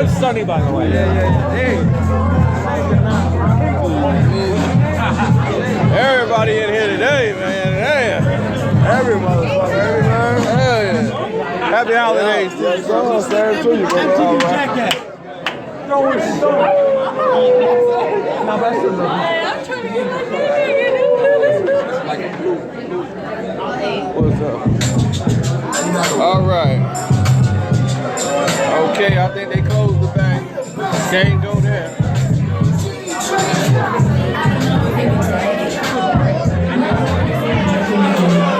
I'm Sunny, by the way. Everybody in here today, man. Damn. Every motherfucker, every man. Hell yeah. Happy holidays. Yes, sir. Same to you, bro. All right. What's up? All right. Okay, I think they closed the bank. Can't go there.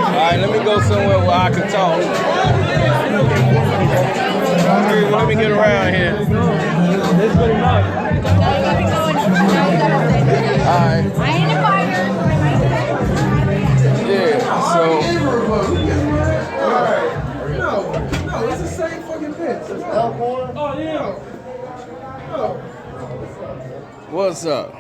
All right, let me go somewhere where I can talk. Let me get around here. All right. Yeah, so. No, it's the same fucking bitch. Oh, yeah. What's up?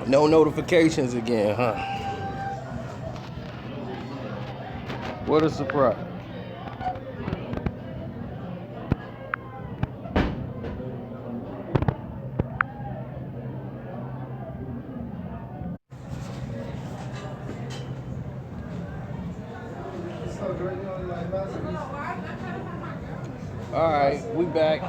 No notifications again, huh? What a surprise. All right, we back.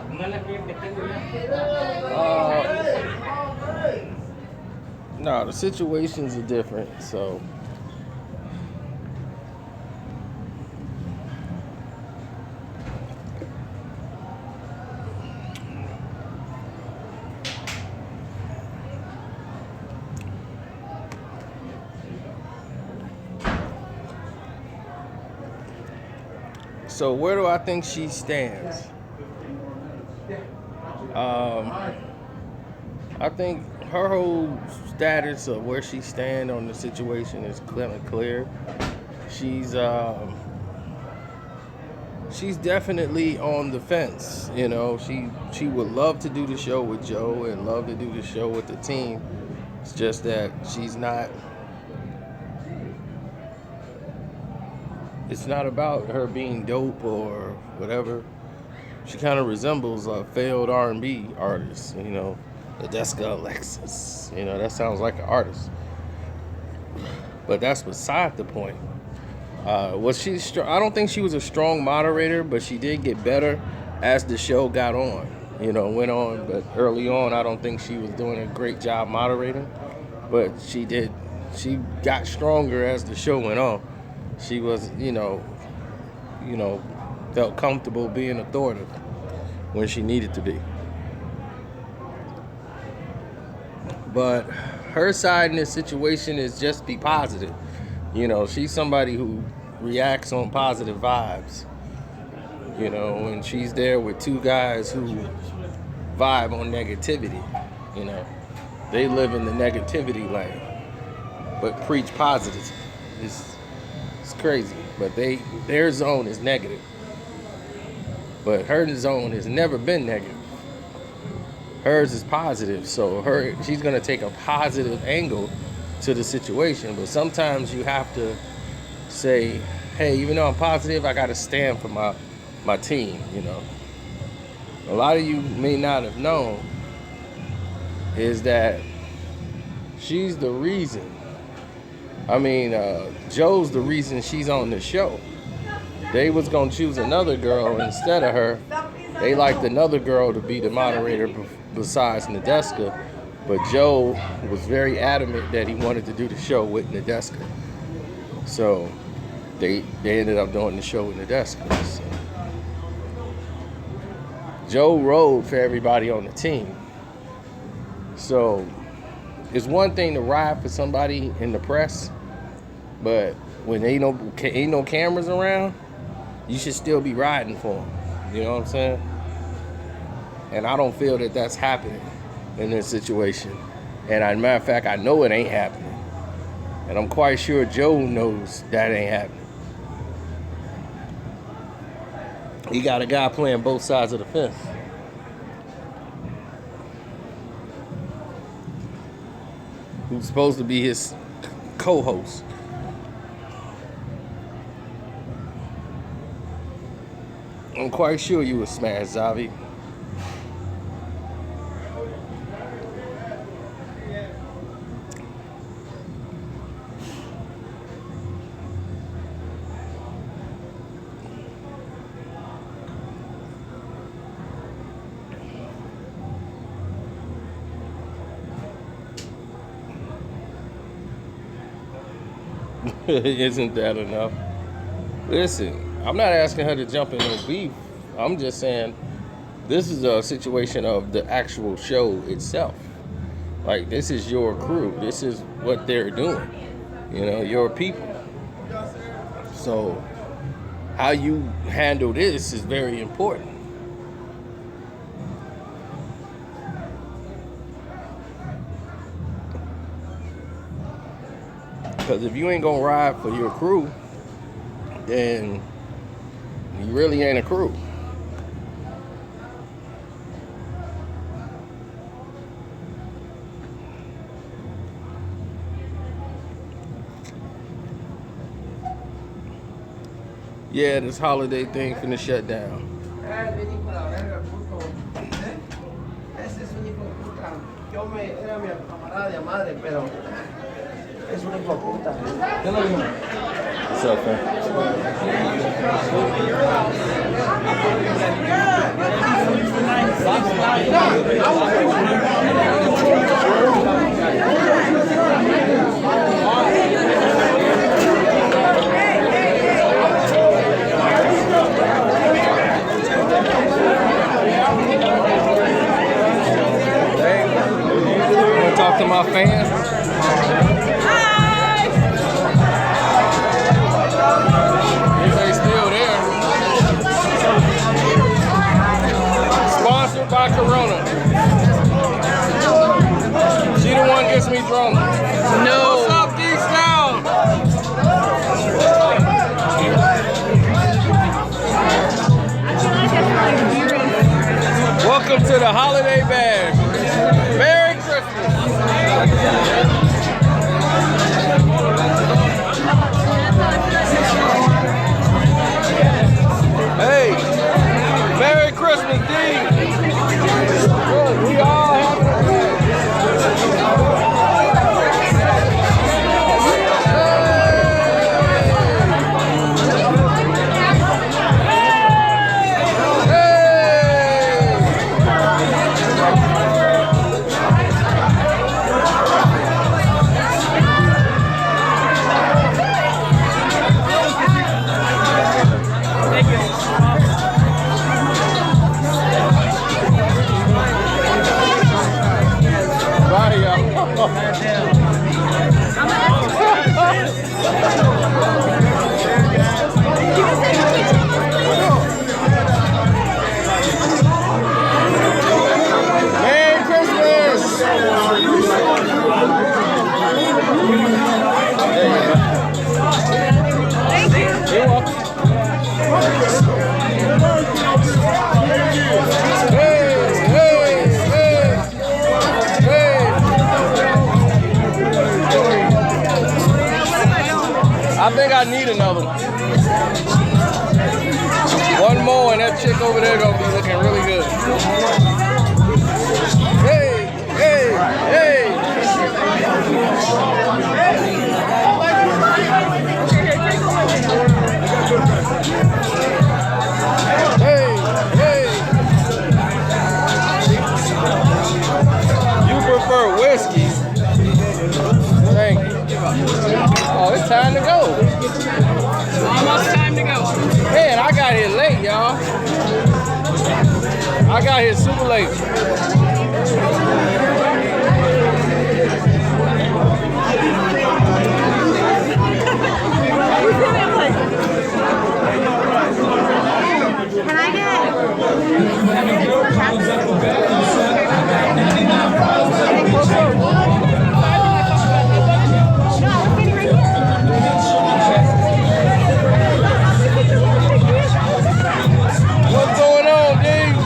No, the situations are different, so. So where do I think she stands? I think her whole status of where she stands on the situation is clear. She's definitely on the fence. You know, she would love to do the show with Joe and love to do the show with the team. It's just that she's not. It's not about her being dope or whatever. She kind of resembles a failed R&B artist, you know, Nadeska Alexis. You know, that sounds like an artist. But that's beside the point. Was she? I don't think she was a strong moderator, but she did get better as the show got on. You know, went on. But early on, I don't think she was doing a great job moderating. But she did. She got stronger as the show went on. She was, you know, felt comfortable being authoritative when she needed to be. But her side in this situation is just be positive. You know, she's somebody who reacts on positive vibes. You know, and she's there with two guys who vibe on negativity. You know, they live in the negativity lane, but preach positive. It's crazy, but their zone is negative. But her zone has never been negative. Hers is positive, so she's gonna take a positive angle to the situation. But sometimes you have to say, hey, even though I'm positive, I gotta stand for my team, you know. A lot of you may not have known is that she's the reason. I mean, Joe's the reason she's on the show. They was gonna choose another girl instead of her. They liked another girl to be the moderator besides Nadeska, but Joe was very adamant that he wanted to do the show with Nadeska. So they ended up doing the show with Nadeska. So Joe rode for everybody on the team. So it's one thing to ride for somebody in the press, but when ain't no cameras around, you should still be riding for them. You know what I'm saying? And I don't feel that that's happening in this situation. And as a matter of fact, I know it ain't happening. And I'm quite sure Joe knows that ain't happening. He got a guy playing both sides of the fence. Who's supposed to be his co-host. I'm quite sure you would smash Zavi. Isn't that enough? Listen, I'm not asking her to jump in no beef. I'm just saying this is a situation of the actual show itself. Like, this is your crew. This is what they're doing. You know, your people. So how you handle this is very important. Because if you ain't gonna ride for your crew, then you really ain't a crew. Yeah, this holiday thing finna shut down. Es un hijo de puta. What's up, man? Hey, you wanna talk to my fans? By Corona. She the one gets me drunk. No. What's up, D-Style? Welcome to the holiday bash. Merry Christmas. Hey, Merry Christmas, D. We all having a I think I need another one. One more and that chick over there gonna be looking really good. Hey, hey, hey. Hey, hey. You prefer whiskey? Thank you. Oh, it's time to go. Almost time to go. Man, I got here late, y'all. I got here super late. Can I get? What's going on, dude?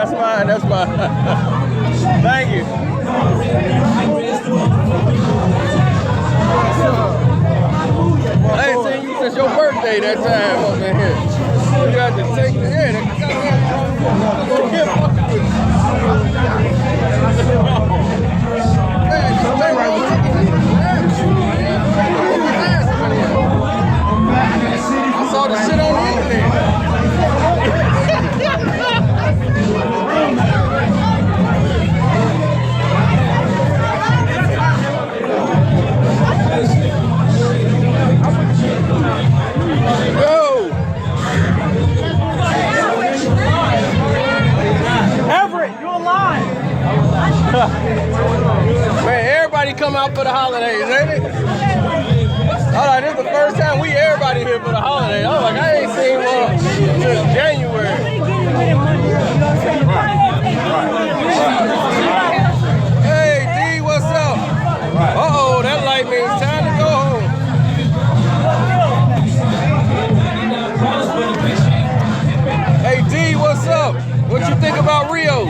that's mine. That's mine. Thank you. I ain't seen you since your birthday that time up in here. You got to take the head. I saw the shit on the internet. Go! Everett, you alive? Man, everybody come out for the holidays, ain't it? Alright, this is the first time everybody here for the holidays. I was like, I ain't seen one since January. Hey, D, what's up? Uh-oh, that light means time to go home. Hey, D, what's up? What you think about Rios?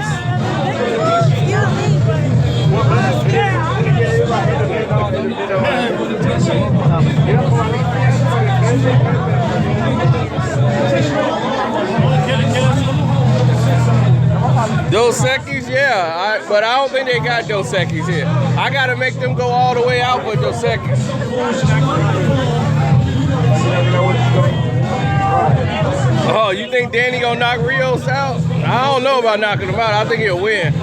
Dos Equis, yeah, but I don't think they got Dos Equis here. I gotta make them go all the way out for Dos Equis. Oh, you think Danny gonna knock Rios out? I don't know about knocking him out. I think he'll win.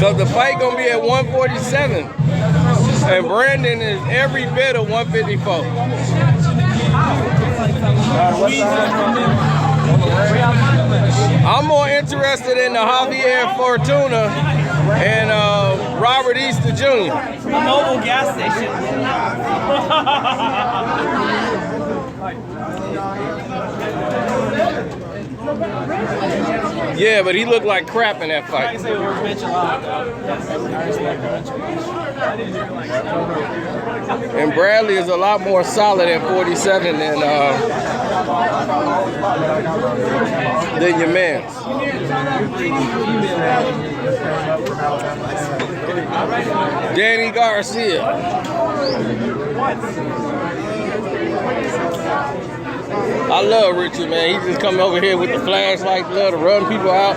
Cause the fight gonna be at 147, and Brandon is every bit of 154. I'm more interested in the Javier Fortuna and Robert Easter Jr. Mobile gas station. Yeah, but he looked like crap in that fight. And Bradley is a lot more solid at 47 than your man. Danny Garcia. I love Richard, man. He just come over here with the flashlight, love to run people out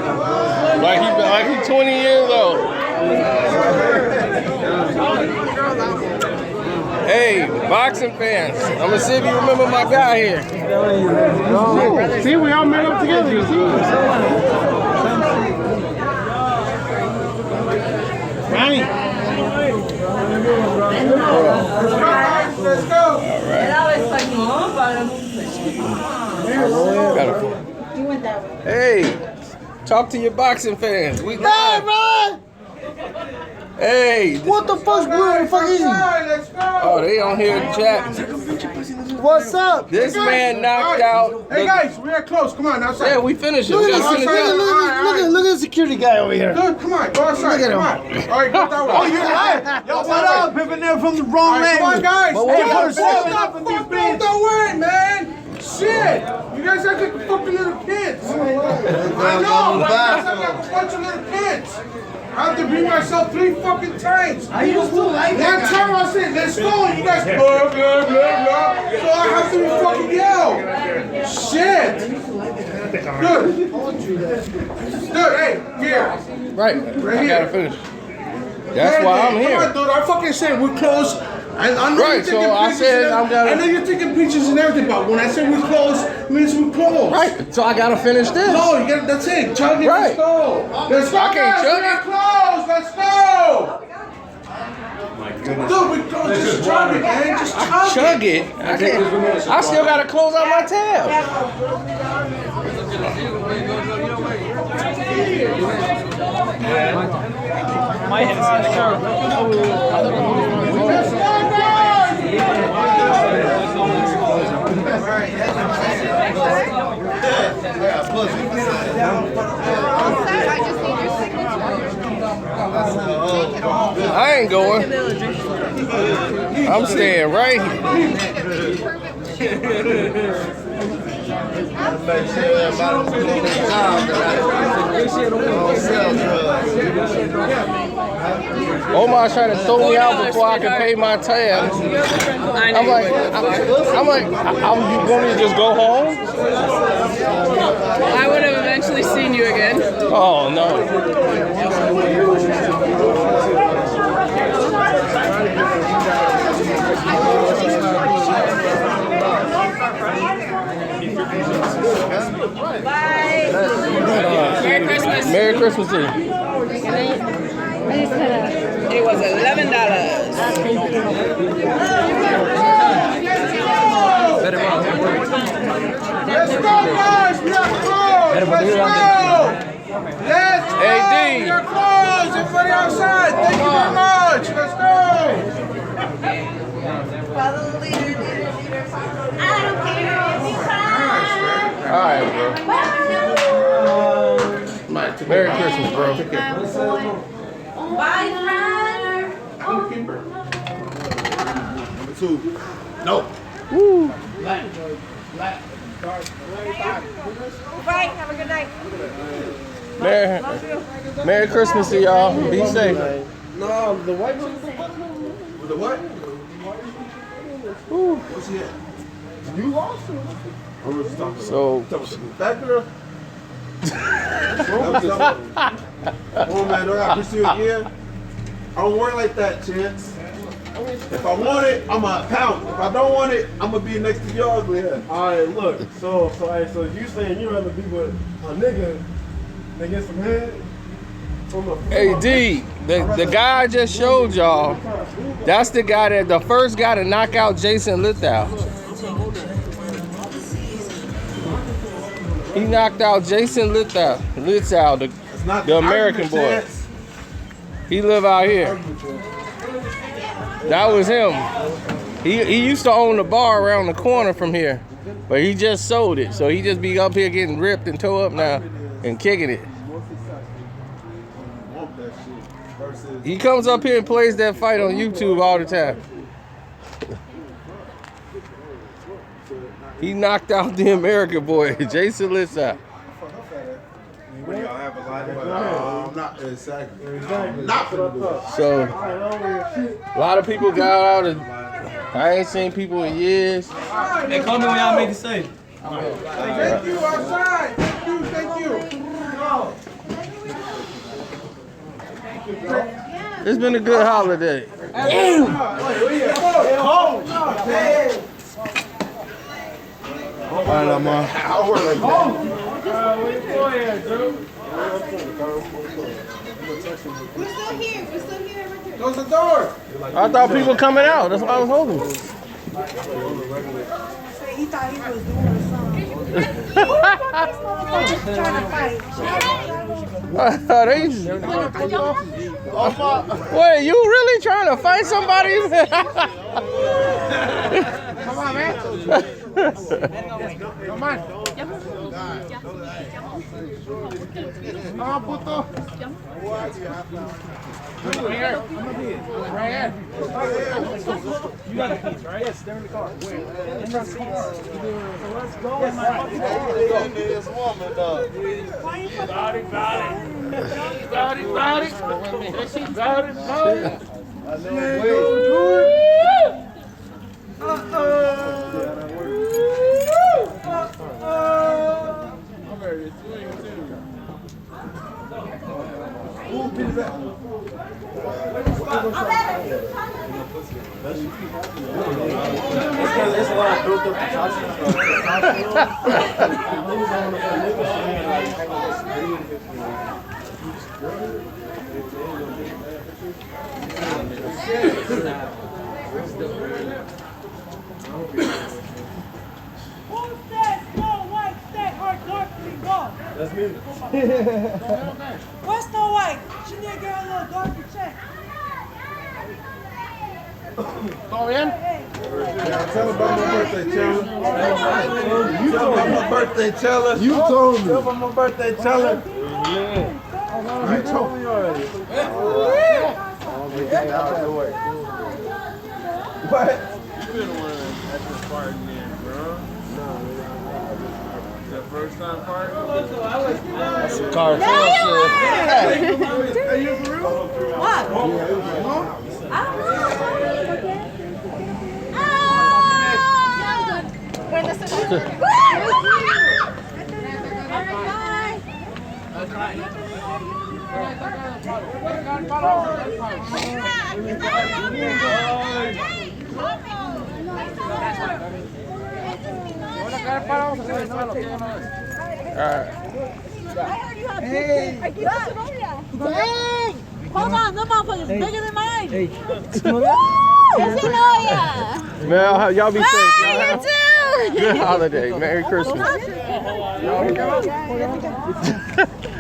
like he's 20 years old. Hey, boxing fans, I'm gonna see if you remember my guy here. See, we all met up together, you see? Right. Let's go. Hey, talk to your boxing fans. We live. Hey, What the fuck is he? oh, they on here in chat. What's up? This man knocked out. Hey guys, we are close. Come on, outside. Yeah, we finished it. Look We at gotta finish it. look at the security guy over here. Good, come on, go outside. Look at him. Come on. All right, go that way. Oh, you're right. Yo, what up? Pimping there from the wrong All right, come on, language. guys. But Hey, what yo, was shut that? the fuck up. Don't worry, man. Shit. You guys act like fucking little kids. I know. You guys act like a bunch of little kids. I have to bring myself 3 fucking times. I used to like One time I said, let's go, and you guys blah, blah, blah, blah. So I have to be fucking yell. Shit. Dude, hey, here. Right, I here. gotta finish. That's why I'm Come on, here. dude, I fucking said we're close. I know Right, you're taking so I pictures said and I'm gonna- I know you're taking pictures and everything, but when I said we're close, it means we're close. Right, so I gotta finish this. No, you got that's it. Chug it. Right. Let's go. Let's go, I can't guys. chug We're it. close. Let's go. Dude, we close. Just chug it, man. Just chug, Chug it. I still gotta close out my tab. My head's in the car. Let's go, I ain't going. I'm staying right here. Omar's trying to throw me out before I can pay my tab. I'm like, you want me to just go home? I would have eventually seen you again. Oh, no. Merry Christmas. Merry Christmas to you. It was $11. Let's go, guys! We are closed! Let's go! Let's go! AD. We are closed! Everybody outside! Thank you very much! Let's go! Follow the leader. I don't care if you cry. All right, bro. Merry Christmas, bro. Bye, Number 2. No. Woo. Bye. Have a good night. Merry Christmas to y'all. Be safe. No, the white one. The what? What's he at? You lost him. I was talking So, that girl. Oh man, do I gotta pursue again? I don't work like that, Chance. If I want it, I'ma pound. If I don't want it, I'ma be next to your ugly head. Alright, look, so you saying you'd rather be with a nigga than get some head? hey, D, the guy I just showed y'all, that's the guy the first guy to knock out Jason Lithgow. He knocked out Jason Lithgow, the American boy. He live out here. That was him. He used to own the bar around the corner from here, but he just sold it. So he just be up here getting ripped and tore up now and kicking it. He comes up here and plays that fight on YouTube all the time. He knocked out the American boy, Jason Lithgow. I'm not exactly. Not So a lot of people got out and I ain't seen people in years. Hey, call me when y'all make the save. Thank you outside! Thank you! It's been a good holiday. Alright, Lamar. I'll work like that. We're still here. We're still here. Right here. Close the door! I thought people coming out. That's why I was holding. He thought he was doing something. Trying to fight. Wait, you really trying to fight somebody? Come on, man! Come on! Come on, puto! Right here. Right here. You got a piece, right? Yes, they're in the car. Where? In the seats. So let's go. Yes, It's a lot of built up That's me. What's Snow White? She need to get her little darker check. Go in. Yeah, tell her about my birthday, Chandler. You told me my birthday, Chandler. You told me. Tell her my birthday, Chandler. You told me already. What? You been one at this party, man, bro. No, First time party. That's some cartel shit. Are you for real? What? I Dang! Hold on, that motherfucker's bigger than mine. Hey. Man, y'all be safe. You too. Good holiday. Merry Christmas.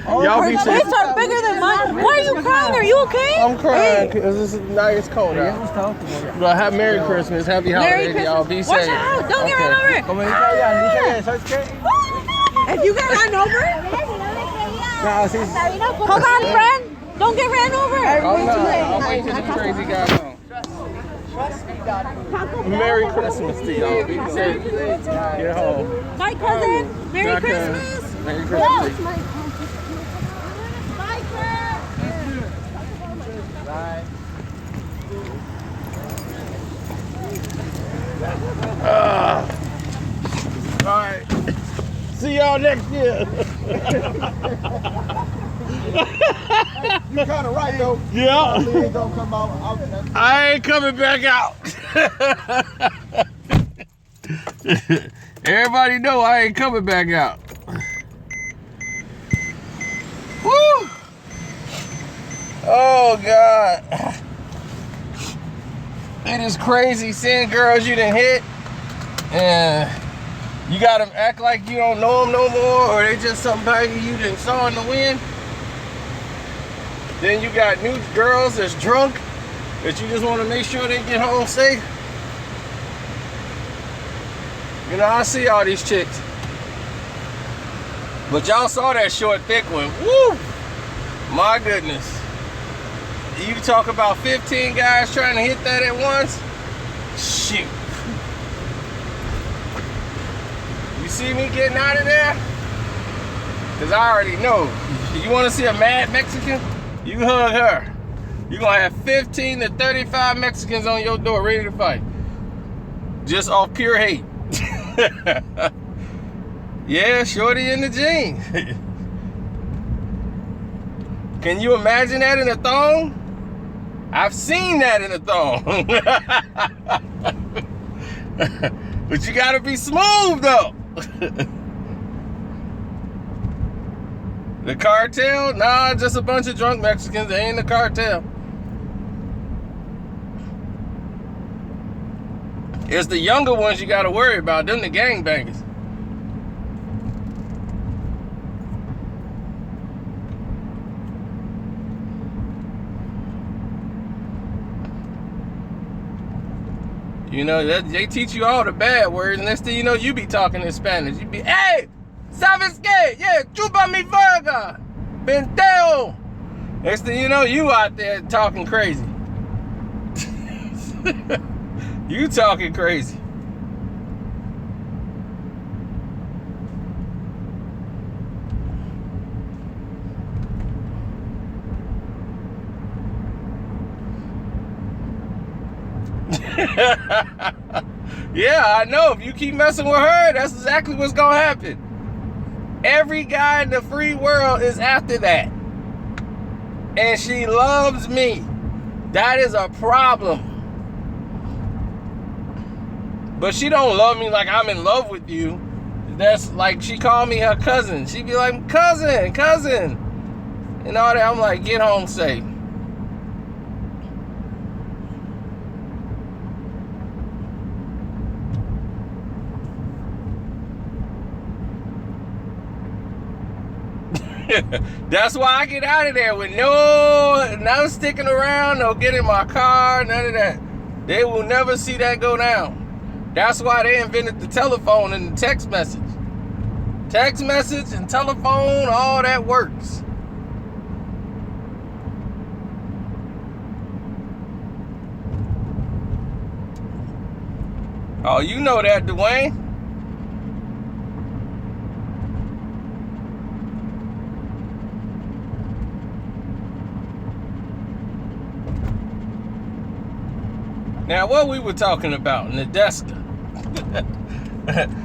Y'all be safe. These are bigger than mine. Why are you crying? Are you okay? I'm crying because it's cold out. But have Merry Christmas. Happy holidays. Y'all be safe. Watch out. Don't get run over. If you get run over, hold on, friend. Don't get ran over. I'm not. I'll wait till this crazy guy home. Merry Christmas to y'all. Be safe. Get home. Bye, cousin. Merry Christmas. Merry Christmas. Bye, friend. All right. See y'all next year. You kind of right though. Yeah. Ain't gonna come out. I ain't coming back out. Everybody know I ain't coming back out. Woo! Oh God. It is crazy seeing girls you done hit and you gotta act like you don't know them no more, or they just somebody you done saw in the wind. Then you got new girls that's drunk that you just want to make sure they get home safe. You know, I see all these chicks. But y'all saw that short, thick one. Woo! My goodness. You talk about 15 guys trying to hit that at once? Shoot. You see me getting out of there? Because I already know. You want to see a mad Mexican? You hug her. You're going to have 15 to 35 Mexicans on your door ready to fight. Just off pure hate. Yeah, shorty in the jeans. Can you imagine that in a thong? I've seen that in a thong. But you got to be smooth though. The cartel? Nah, just a bunch of drunk Mexicans. They ain't the cartel. It's the younger ones you gotta worry about. Them the gangbangers. You know, they teach you all the bad words. Next thing you know, you be talking in Spanish. You be, hey! ¿Sabes qué? Yeah, chupa mi verga. Pendejo. Next thing you know, you out there talking crazy. You talking crazy. Yeah, I know. If you keep messing with her, that's exactly what's gonna happen. Every guy in the free world is after that. And she loves me. That is a problem. But she don't love me like I'm in love with you. That's like she called me her cousin. She be like, cousin, cousin. And all that. I'm like, get home safe. That's why I get out of there with no sticking around, no get in my car, none of that. They will never see that go down. That's why they invented the telephone and the text message. Text message and telephone, all that works. Oh, you know that, Dwayne. Now, what we were talking about, Nadeska.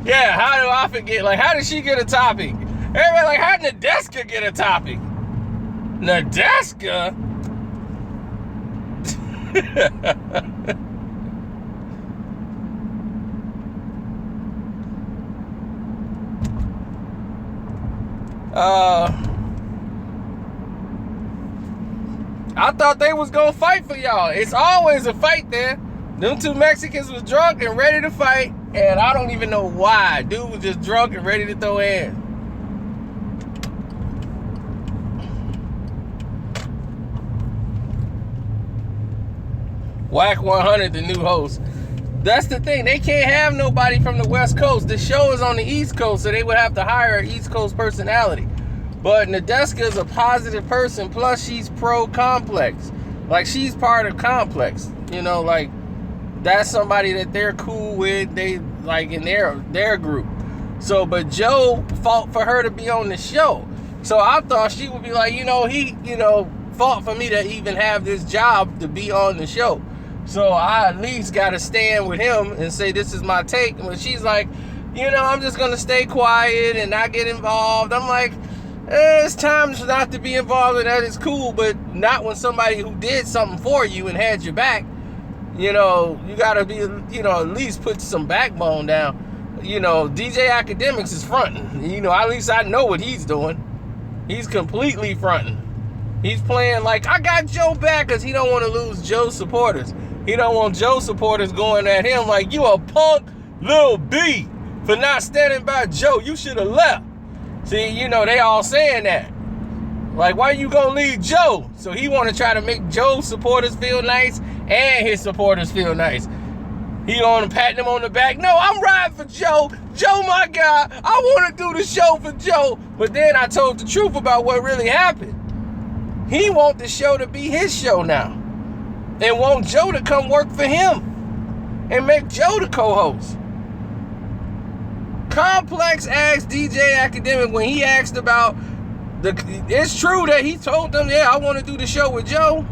Yeah, how do I forget? Like, how did she get a topic? Everybody like, how did Nadeska get a topic? Nadeska? I thought they was gonna fight for y'all. It's always a fight there. Them two Mexicans was drunk and ready to fight, and I don't even know why. Dude was just drunk and ready to throw hands. Whack 100, the new host. That's the thing. They can't have nobody from the West Coast. The show is on the East Coast, so they would have to hire an East Coast personality. But Nadeska is a positive person, plus she's pro-Complex. Like, she's part of Complex. You know, like, that's somebody that they're cool with. They, like, in their group. So, but Joe fought for her to be on the show. So I thought she would be like, you know, he, you know, fought for me to even have this job to be on the show. So I at least got to stand with him and say, this is my take. And when she's like, you know, I'm just going to stay quiet and not get involved. I'm like, it's time not to be involved in that. It's cool, but not when somebody who did something for you and had your back. You know, you got to be, you know, at least put some backbone down. You know, DJ Academics is fronting. You know, at least I know what he's doing. He's completely fronting. He's playing like, I got Joe back, because he don't want to lose Joe's supporters. He don't want Joe's supporters going at him like, you a punk little B for not standing by Joe. You should have left. See, you know, they all saying that. Like, why you gonna leave Joe? So he want to try to make Joe's supporters feel nice and his supporters feel nice. He on patting him on the back. No, I'm riding for Joe. Joe, my guy. I want to do the show for Joe. But then I told the truth about what really happened. He want the show to be his show now. And want Joe to come work for him. And make Joe the co-host. Complex asked DJ Academic when he asked about it's true that he told them, yeah, I want to do the show with Joe.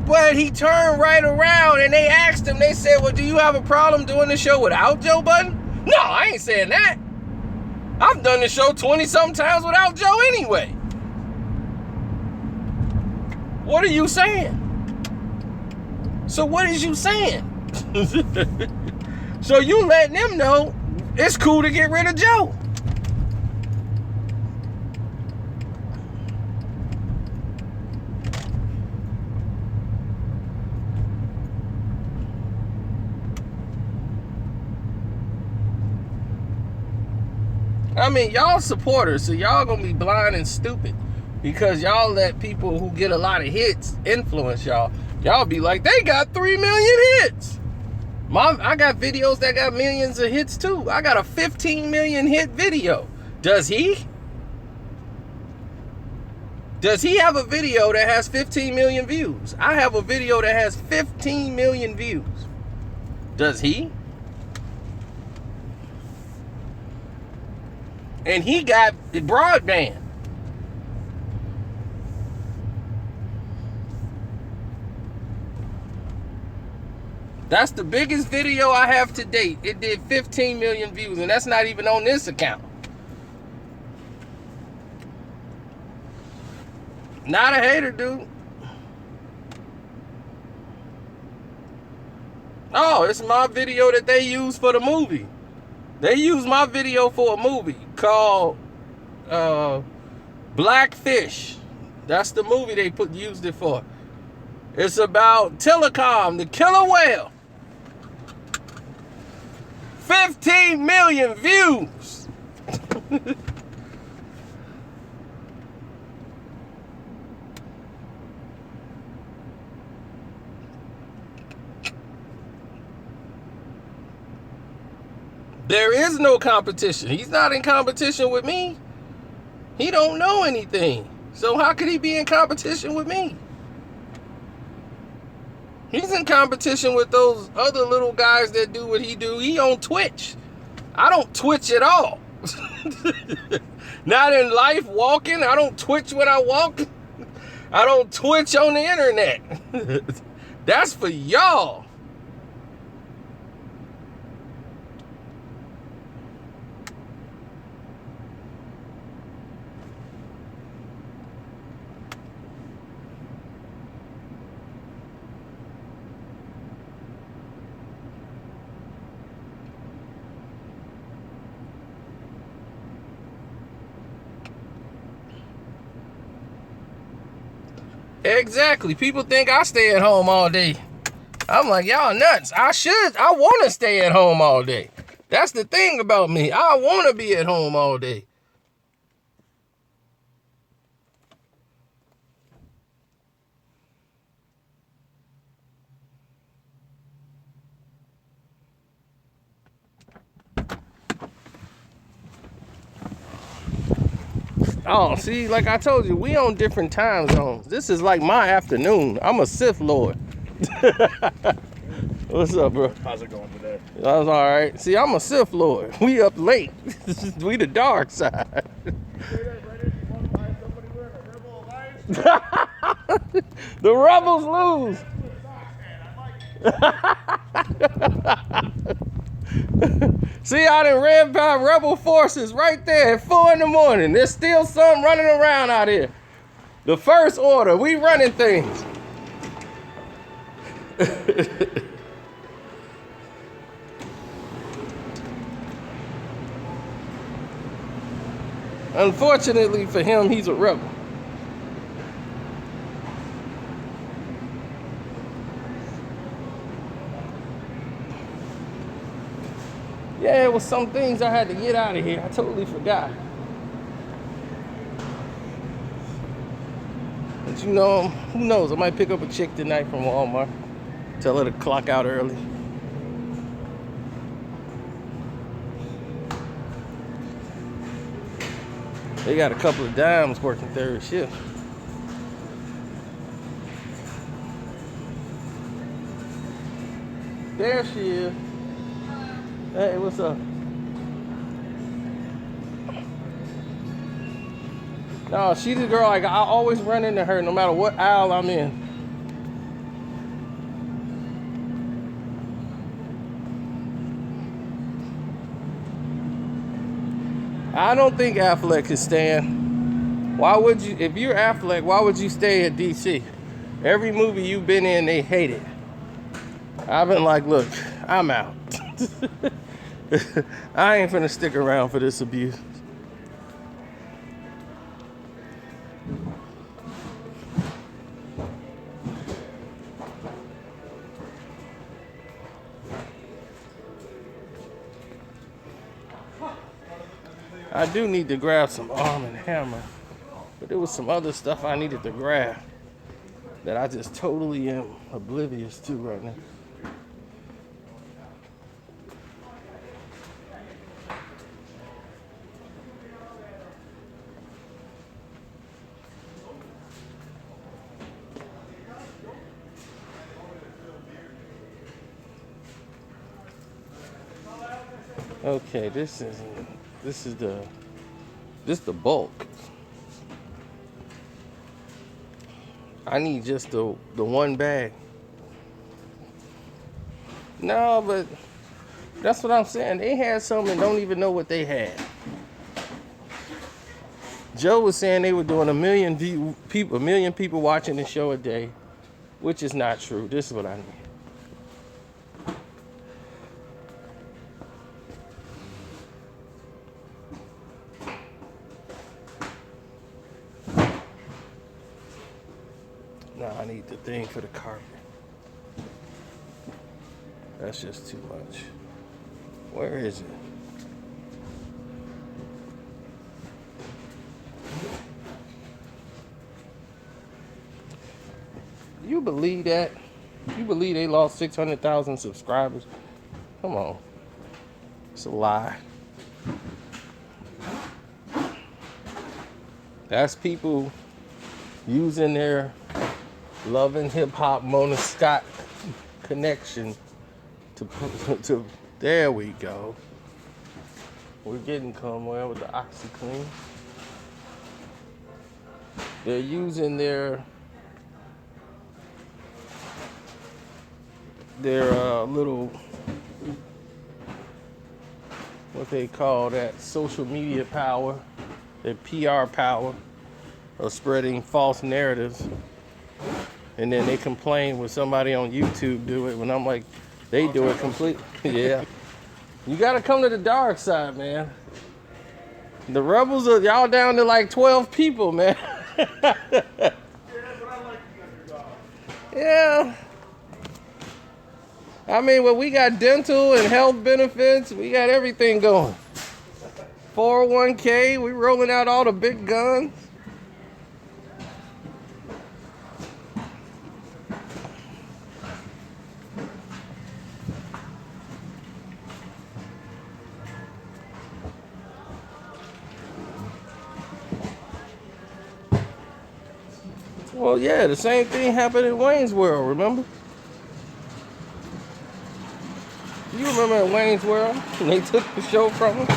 But he turned right around and they asked him, they said, well, do you have a problem doing the show without Joe Budden? No, I ain't saying that. I've done the show 20-something times without Joe anyway. What are you saying? So what is you saying? So you letting them know it's cool to get rid of Joe. I mean, y'all supporters, so y'all gonna be blind and stupid because y'all let people who get a lot of hits influence y'all. Y'all be like, they got 3 million hits. I got videos that got millions of hits too. I got a 15 million hit video. Does he? Does he have a video that has 15 million views? I have a video that has 15 million views. Does he? And he got broadband. That's the biggest video I have to date. It did 15 million views, and that's not even on this account. Not a hater, dude. Oh, it's my video that they use for the movie. They use my video for a movie called Blackfish. That's the movie they used it for. It's about Telecom, the killer whale. 15 million views. There is no competition. He's not in competition with me. He don't know anything. So how could he be in competition with me? He's in competition with those other little guys that do what he do. He on Twitch. I don't Twitch at all. Not in life walking. I don't Twitch when I walk. I don't Twitch on the internet. That's for y'all. Exactly. People think I stay at home all day. I'm like, y'all nuts. I want to stay at home all day. That's the thing about me. I want to be at home all day. Oh, see, like I told you, we on different time zones. This is like my afternoon. I'm a Sith Lord. What's up, bro? How's it going today? That's all right. See, I'm a Sith Lord. We up late. We the dark side. The rebels lose. See, I done ran by rebel forces right there at 4 in the morning. There's still some running around out here. The first order, we running things. Unfortunately for him, he's a rebel. Yeah, it was some things I had to get out of here. I totally forgot. But you know, who knows? I might pick up a chick tonight from Walmart. Tell her to clock out early. They got a couple of dimes working third shift. There she is. Hey, what's up? No, she's the girl. Like, I always run into her no matter what aisle I'm in. I don't think Affleck is staying. Why would you? If you're Affleck, why would you stay at DC? Every movie you've been in, they hate it. I've been like, look, I'm out. I ain't finna stick around for this abuse. I do need to grab some Arm & Hammer, but there was some other stuff I needed to grab that I just totally am oblivious to right now. Okay, this is the bulk. I need just the one bag. No, but that's what I'm saying. They had some and don't even know what they had. Joe was saying they were doing a million people watching the show a day, which is not true. This is what I need. No, I need the thing for the carpet. That's just too much. Where is it? You believe that? You believe they lost 600,000 subscribers? Come on. It's a lie. That's people using their Love and Hip Hop Mona Scott connection to there we go. We're getting somewhere with the OxyClean. They're using their their little, what they call that, social media power, their PR power of spreading false narratives. And then they complain when somebody on YouTube do it, when I'm like, they do it completely. Yeah. You gotta come to the dark side, man. The rebels are, y'all down to like 12 people, man. Yeah. I mean, well, we got dental and health benefits. We got everything going. 401k, we rolling out all the big guns. Well, yeah, the same thing happened in Wayne's World, remember? You remember in Wayne's World when they took the show from him?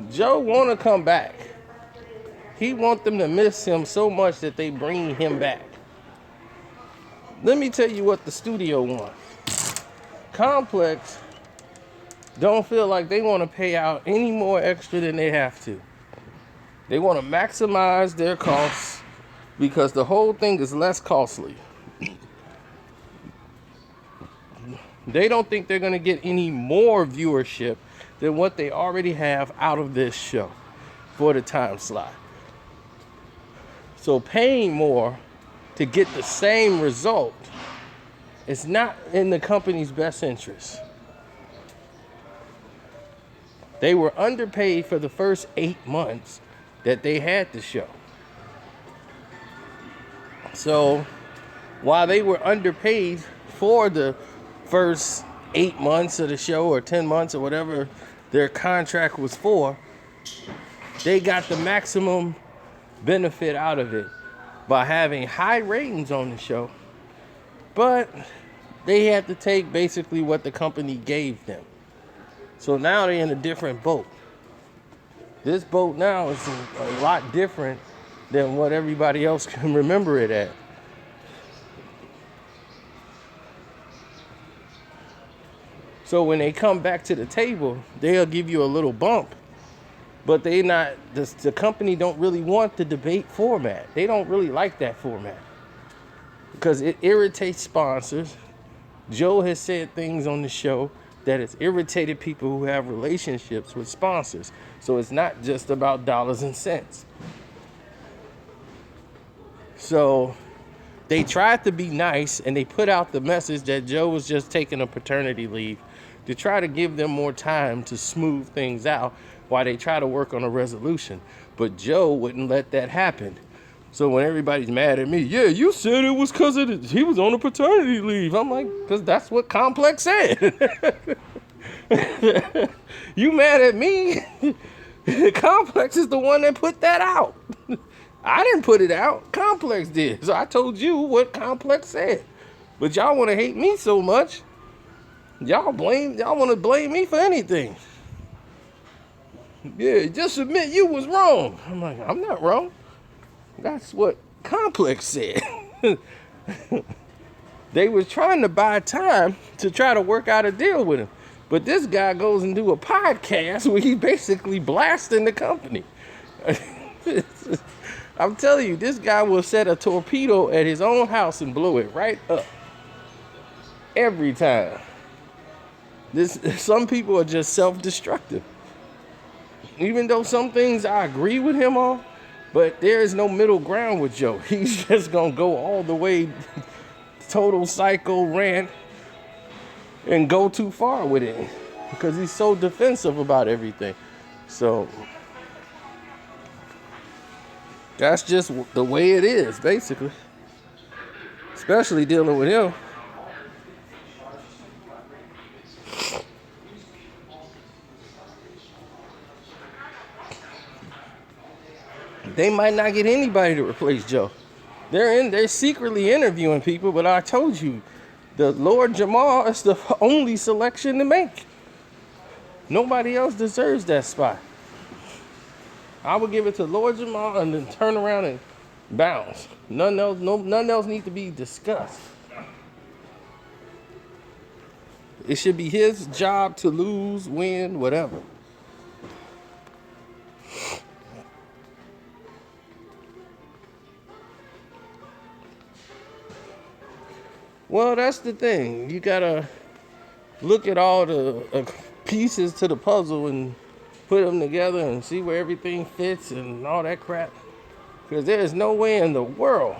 Joe want to come back. He want them to miss him so much that they bring him back. Let me tell you what the studio wants. Complex don't feel like they want to pay out any more extra than they have to. They want to maximize their costs because the whole thing is less costly. They don't think they're going to get any more viewership than what they already have out of this show for the time slot. So paying more to get the same result is not in the company's best interest. They were underpaid for the first 8 months that they had the show. So while they were underpaid for the first 8 months of the show or 10 months or whatever their contract was for, they got the maximum benefit out of it by having high ratings on the show. But they had to take basically what the company gave them. So now they're in a different boat. This boat now is a lot different than what everybody else can remember it at. So when they come back to the table, they'll give you a little bump, but the company don't really want the debate format. They don't really like that format because it irritates sponsors. Joe has said things on the show that has irritated people who have relationships with sponsors. So it's not just about dollars and cents. So they tried to be nice and they put out the message that Joe was just taking a paternity leave to try to give them more time to smooth things out while they try to work on a resolution. But Joe wouldn't let that happen. So when everybody's mad at me, yeah, you said it was because he was on a paternity leave. I'm like, because that's what Complex said. You mad at me? Complex is the one that put that out. I didn't put it out. Complex did. So I told you what Complex said. But y'all want to hate me so much. Y'all want to blame me for anything. Yeah, just admit you was wrong. I'm like, I'm not wrong. That's what Complex said. They was trying to buy time to try to work out a deal with him. But this guy goes and do a podcast where he's basically blasting the company. I'm telling you, this guy will set a torpedo at his own house and blow it right up. Every time. Some people are just self-destructive. Even though some things I agree with him on, but there is no middle ground with Joe. He's just going to go all the way total psycho rant and go too far with it because he's so defensive about everything. So that's just the way it is, basically. Especially dealing with him. They might not get anybody to replace Joe. They're secretly interviewing people, but I told you, the Lord Jamal is the only selection to make. Nobody else deserves that spot. I would give it to Lord Jamal and then turn around and bounce. Nothing else needs to be discussed. It should be his job to lose, win, whatever. Well, that's the thing. You gotta look at all the pieces to the puzzle and put them together and see where everything fits and all that crap. Because there's no way in the world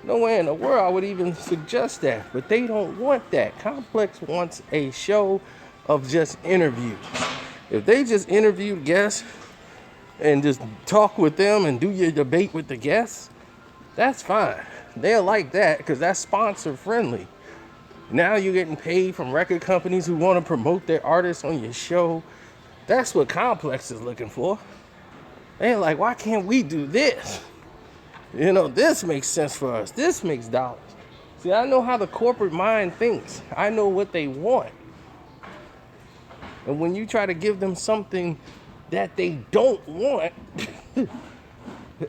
I would even suggest that. But they don't want that. Complex wants a show of just interviews. If they just interviewed guests and just talk with them and do your debate with the guests, that's fine. They'll like that because that's sponsor friendly. Now you're getting paid from record companies who want to promote their artists on your show. That's what Complex is looking for. They're like, why can't we do this? You know, this makes sense for us. This makes dollars. See, I know how the corporate mind thinks. I know what they want. And when you try to give them something that they don't want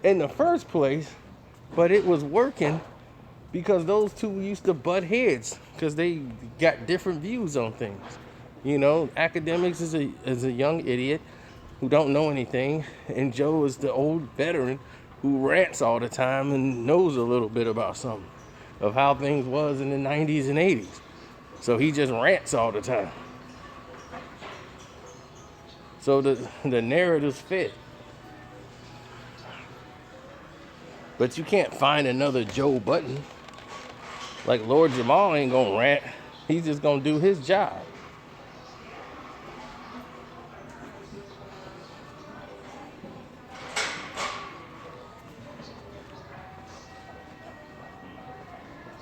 in the first place, but it was working because those two used to butt heads because they got different views on things. You know, Academics is a young idiot who don't know anything, and Joe is the old veteran who rants all the time and knows a little bit about something of how things was in the 90s and 80s. So he just rants all the time. So the narratives fit. But you can't find another Joe Budden. Like Lord Jamal ain't gonna rant. He's just gonna do his job.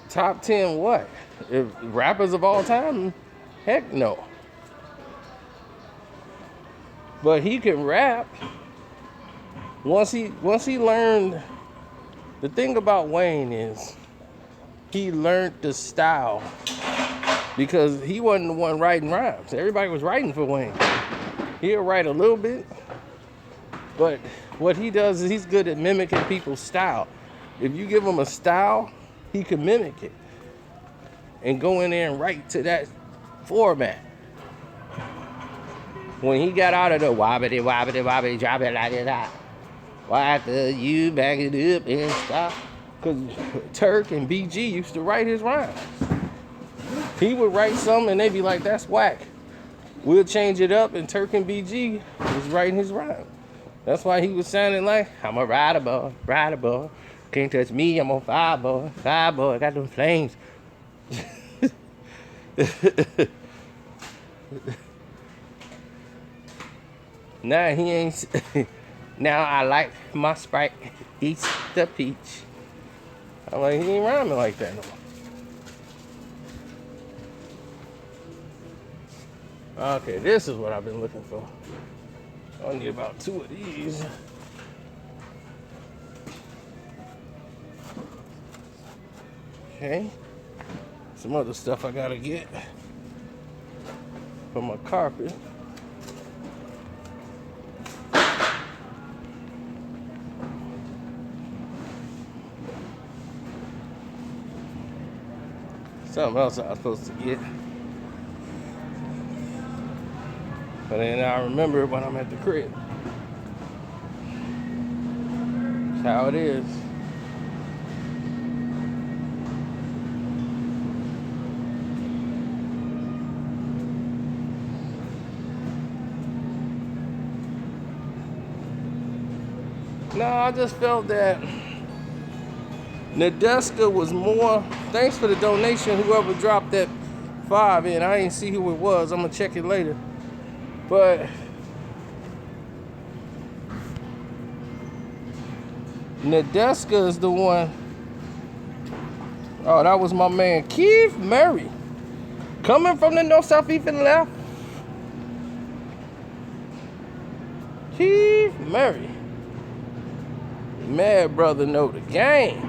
Top 10 what? If rappers of all time? Heck no. But he can rap. Once he learned, the thing about Wayne is he learned the style because he wasn't the one writing rhymes. Everybody was writing for Wayne. He'll write a little bit, but what he does is he's good at mimicking people's style. If you give him a style, he can mimic it and go in there and write to that format. When he got out of the wobbity, wobbity, wobbity, drop it like that, why after you back it up and stop? Because Turk and BG used to write his rhymes. He would write something and they'd be like, that's whack. We'll change it up, and Turk and BG was writing his rhyme. That's why he was sounding like, I'm a rider boy. Can't touch me, I'm on fire boy, I got them flames. Nah, he ain't. Now I like my Sprite, eats the peach. I'm like, he ain't rhyming like that no more. Okay, this is what I've been looking for. I need about 2 of these. Okay, some other stuff I gotta get for my carpet. Something else I was supposed to get. But then I remember when I'm at the crib. That's how it is. No, I just felt that Nadeska was more. Thanks for the donation, whoever dropped that 5 in. I didn't see who it was. I'm gonna check it later. But Nadeska is the one. Oh, that was my man Keith Murray. Coming from the north, south, east, and left. Keith Murray. Mad brother know the game.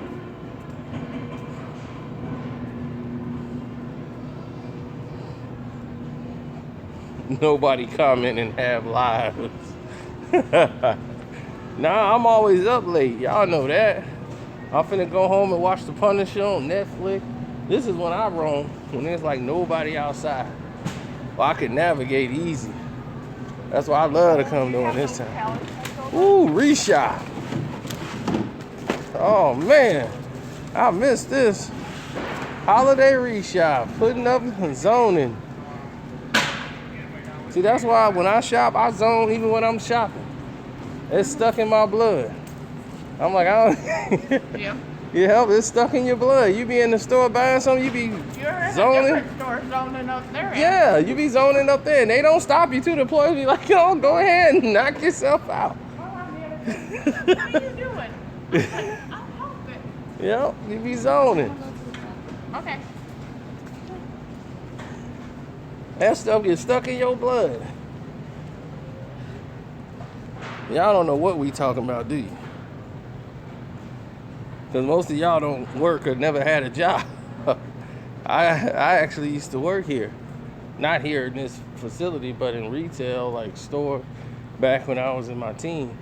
Nobody comment and have lives. Nah, I'm always up late. Y'all know that. I'm finna go home and watch The Punisher on Netflix. This is when I roam, when there's like nobody outside. Well, I can navigate easy. That's why I love to come during this time. Ooh, reshop. Oh man, I missed this. Holiday reshop, putting up and zoning. See, that's why when I shop, I zone even when I'm shopping. It's stuck in my blood. I'm like, I don't. Yeah. Yeah, it's stuck in your blood. You be in the store buying something, you be You're in zoning. a different store zoning up there. Yeah, you be zoning up there, and they don't stop you too. The employees be like, yo, go ahead and knock yourself out. What are you doing? I'm helping. Yep, you be zoning. Okay. That stuff gets stuck in your blood. Y'all don't know what we talking about, do you? Because most of y'all don't work or never had a job. I actually used to work here. Not here in this facility, but in retail, like store, back when I was in my teens.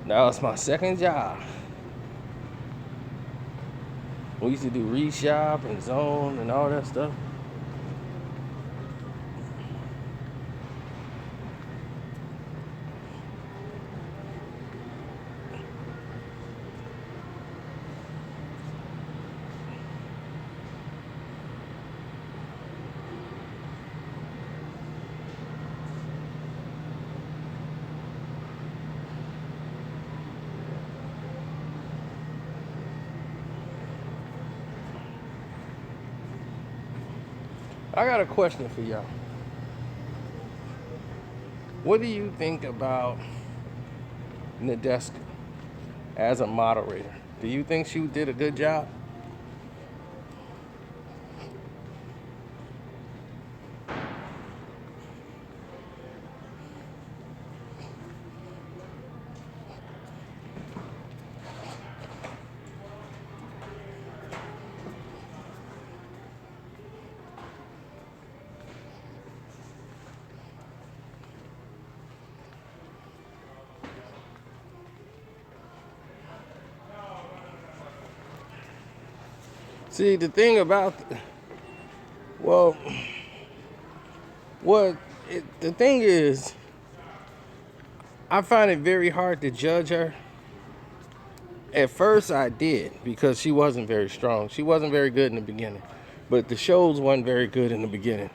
That was my second job. We used to do reshop and zone and all that stuff. I got a question for y'all. What do you think about Nadeska as a moderator? Do you think she did a good job? See, the thing about, the thing is, I find it very hard to judge her. At first I did, because she wasn't very strong. She wasn't very good in the beginning. But the shows weren't very good in the beginning.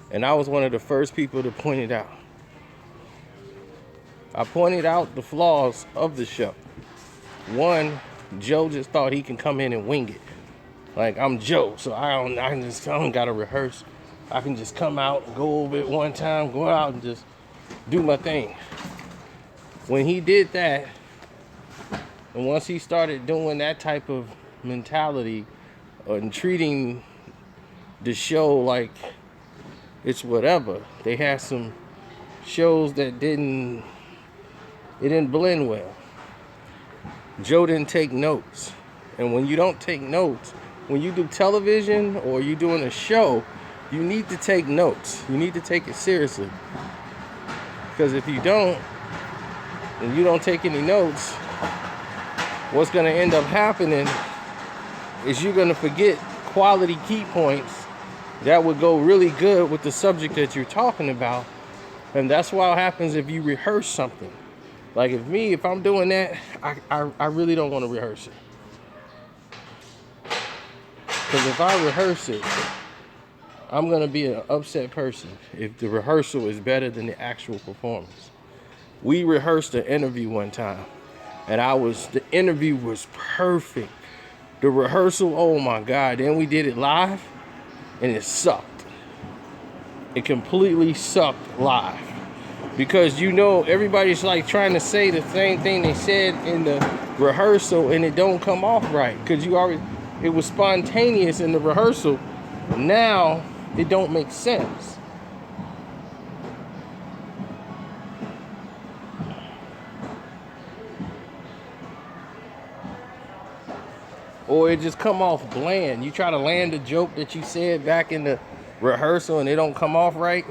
And I was one of the first people to point it out. I pointed out the flaws of the show. One, Joe just thought he can come in and wing it. Like, I'm Joe, so I don't gotta rehearse. I can just come out, go over it one time, go out and just do my thing. When he did that, and once he started doing that type of mentality and treating the show like it's whatever, they had some shows that didn't blend well. Joe didn't take notes. And when you don't take notes, when you do television or you're doing a show, you need to take notes. You need to take it seriously. Because if you don't, and you don't take any notes, what's going to end up happening is you're going to forget quality key points that would go really good with the subject that you're talking about. And that's what happens if you rehearse something. Like if I'm doing that, I really don't want to rehearse it. Because if I rehearse it, I'm going to be an upset person if the rehearsal is better than the actual performance. We rehearsed an interview one time, and the interview was perfect. The rehearsal, oh my God. Then we did it live, and it sucked. It completely sucked live. Because everybody's like trying to say the same thing they said in the rehearsal, and it don't come off right. Because it was spontaneous in the rehearsal. Now it don't make sense. Or it just come off bland. You try to land a joke that you said back in the rehearsal and it don't come off right.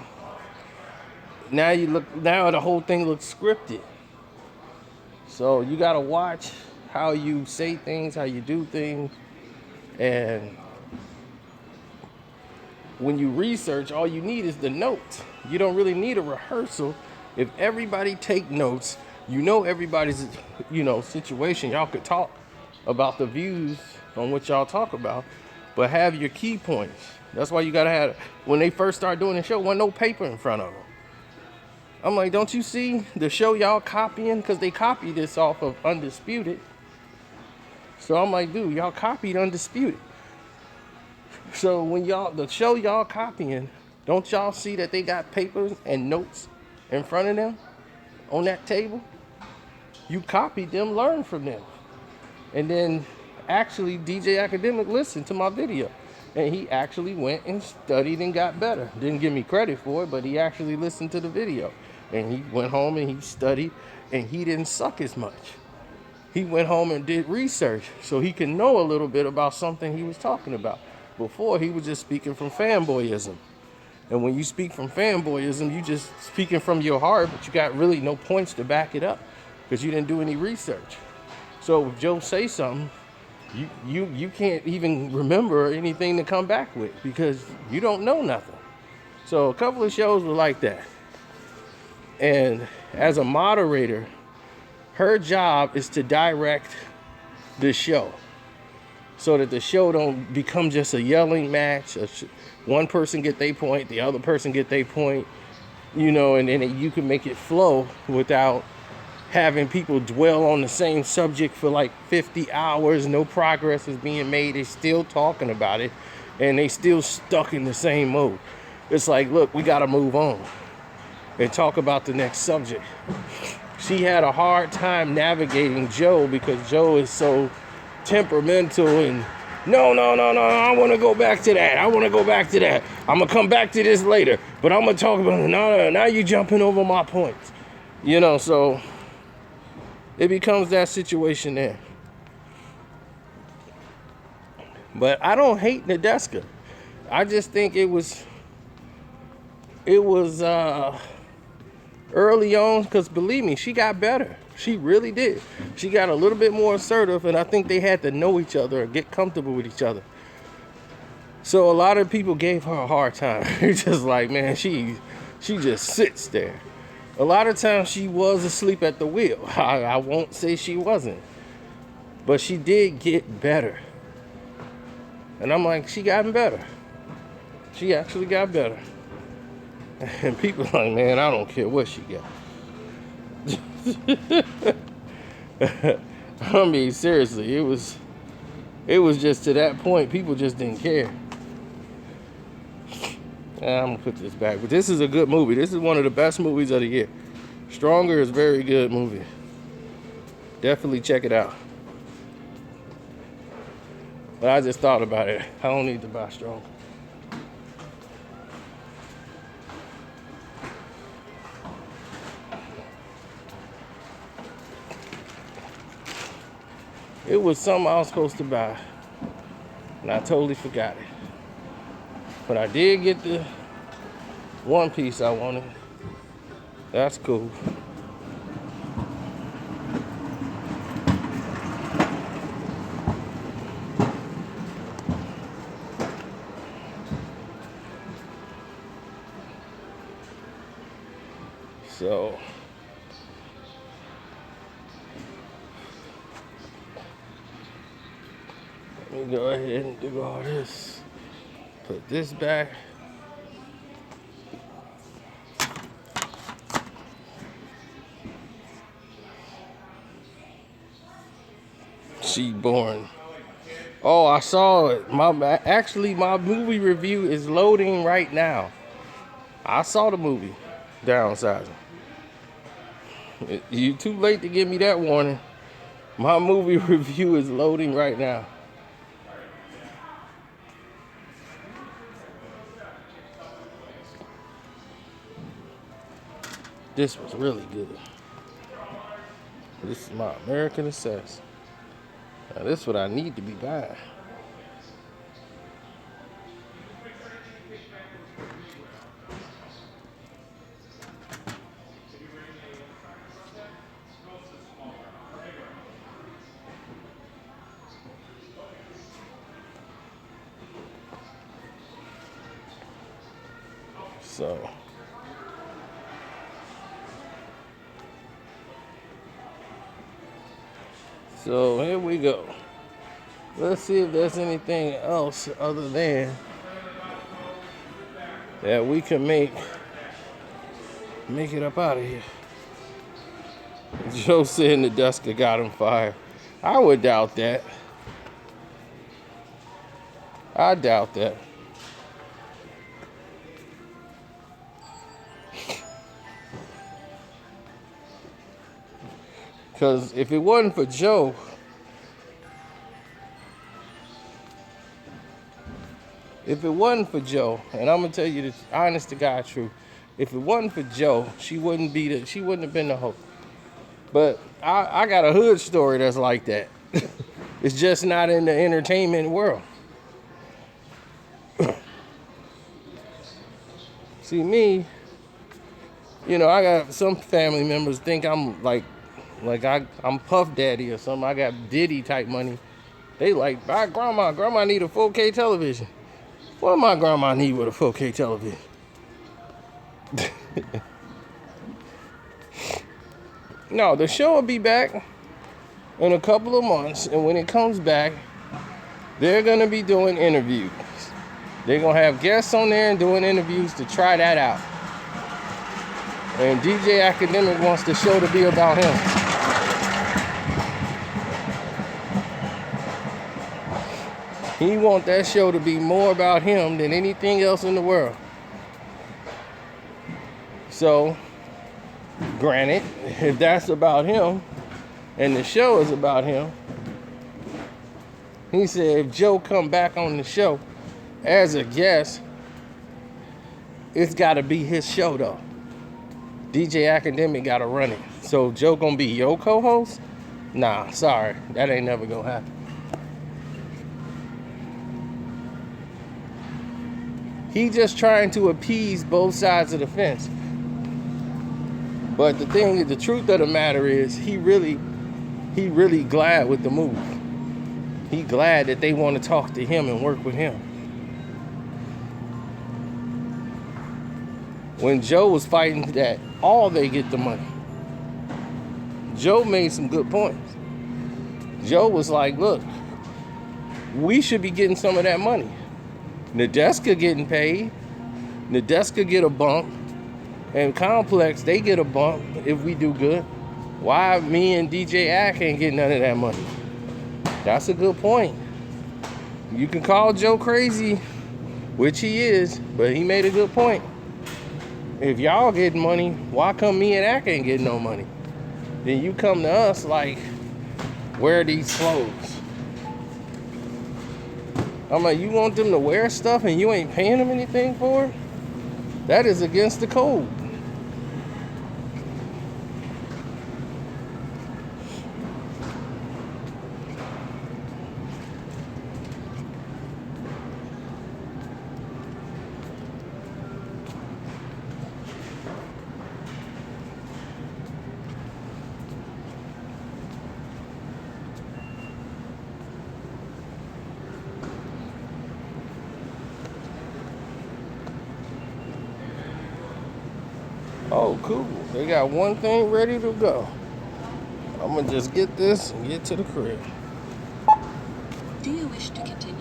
now the whole thing looks scripted. So you gotta watch how you say things, how you do things, and when you research, all you need is the notes. You don't really need a rehearsal. If everybody take notes, you know everybody's, situation. Y'all could talk about the views on what y'all talk about, but have your key points. That's why you gotta have, when they first started doing the show, wasn't no paper in front of them. I'm like, don't you see the show y'all copying? Because they copied this off of Undisputed. So I'm like, dude, y'all copied Undisputed. So when the show y'all copying, don't y'all see that they got papers and notes in front of them on that table? You copied them, learn from them. And then actually DJ Academic listened to my video. And he actually went and studied and got better. Didn't give me credit for it, but he actually listened to the video. And he went home and he studied, and he didn't suck as much. He went home and did research so he can know a little bit about something he was talking about. Before, he was just speaking from fanboyism. And when you speak from fanboyism, you just speaking from your heart, but you got really no points to back it up because you didn't do any research. So if Joe say something, you can't even remember anything to come back with because you don't know nothing. So a couple of shows were like that. And as a moderator, her job is to direct the show so that the show don't become just a yelling match. One person get their point, the other person get their point, and then you can make it flow without having people dwell on the same subject for like 50 hours. No progress is being made. They're still talking about it, and they still stuck in the same mode. It's like, look, we got to move on and talk about the next subject. She had a hard time navigating Joe because Joe is so temperamental and no, I want to go back to that. I'm going to come back to this later, but I'm going to talk about it. No, now you jumping over my points. So it becomes that situation there. But I don't hate Nadeska. I just think it was early on, because believe me, she got better. She really did. She got a little bit more assertive, and I think they had to know each other and get comfortable with each other. So a lot of people gave her a hard time. It's just like, man, she just sits there. A lot of times she was asleep at the wheel. I won't say she wasn't, but she did get better. And I'm like, she gotten better. She actually got better. And people are like, man, I don't care what she got. I mean, seriously, it was just to that point. People just didn't care. I'm gonna put this back, but this is a good movie. This is one of the best movies of the year. Stronger is a very good movie. Definitely check it out. But I just thought about it. I don't need to buy Stronger. It was something I was supposed to buy, and I totally forgot it. But I did get the one piece I wanted. That's cool. So let me go ahead and do all this. Put this back. She born. Oh, I saw it. My movie review is loading right now. I saw the movie, Downsizing. You too late to give me that warning. My movie review is loading right now. This was really good. This is my American Assassin. Now this is what I need to be buying. So here we go. Let's see if there's anything else other than that we can make it up out of here. Joe said Nadeska got him fired. I would doubt that. I doubt that. Because if it wasn't for Joe, and I'm gonna tell you the honest to God truth, if it wasn't for Joe, she wouldn't have been the host. But I got a hood story that's like that. It's just not in the entertainment world. See me, I got some family members think I'm I'm Puff Daddy or something. I got Diddy type money. They like, my grandma need a 4K television. What my grandma need with a 4K television? No, the show will be back in a couple of months, and when it comes back, they're gonna be doing interviews. They're gonna have guests on there and doing interviews to try that out. And DJ Academic wants the show to be about him. He wants that show to be more about him than anything else in the world. So, granted, if that's about him, and the show is about him, he said if Joe come back on the show as a guest, it's got to be his show though. DJ Academic got to run it. So Joe gonna be your co-host? Nah, sorry, that ain't never gonna happen. He just trying to appease both sides of the fence. But the truth of the matter is, he really glad with the move. He glad that they want to talk to him and work with him. When Joe was fighting that all they get the money, Joe made some good points. Joe was like, look, we should be getting some of that money. Nadeska getting paid. Nadeska get a bump. And Complex, they get a bump if we do good. Why me and DJ Ack ain't getting none of that money? That's a good point. You can call Joe crazy, which he is, but he made a good point. If y'all getting money, why come me and Ack ain't getting no money? Then you come to us like, wear these clothes. I'm like, you want them to wear stuff and you ain't paying them anything for it? That is against the code. Oh, cool. They got one thing ready to go. I'm gonna just get this and get to the crib. Do you wish to continue?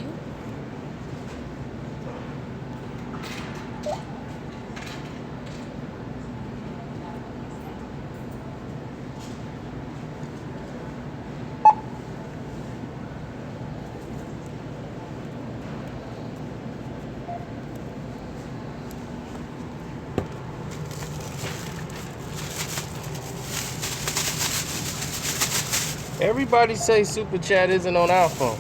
Everybody say Super Chat isn't on iPhone.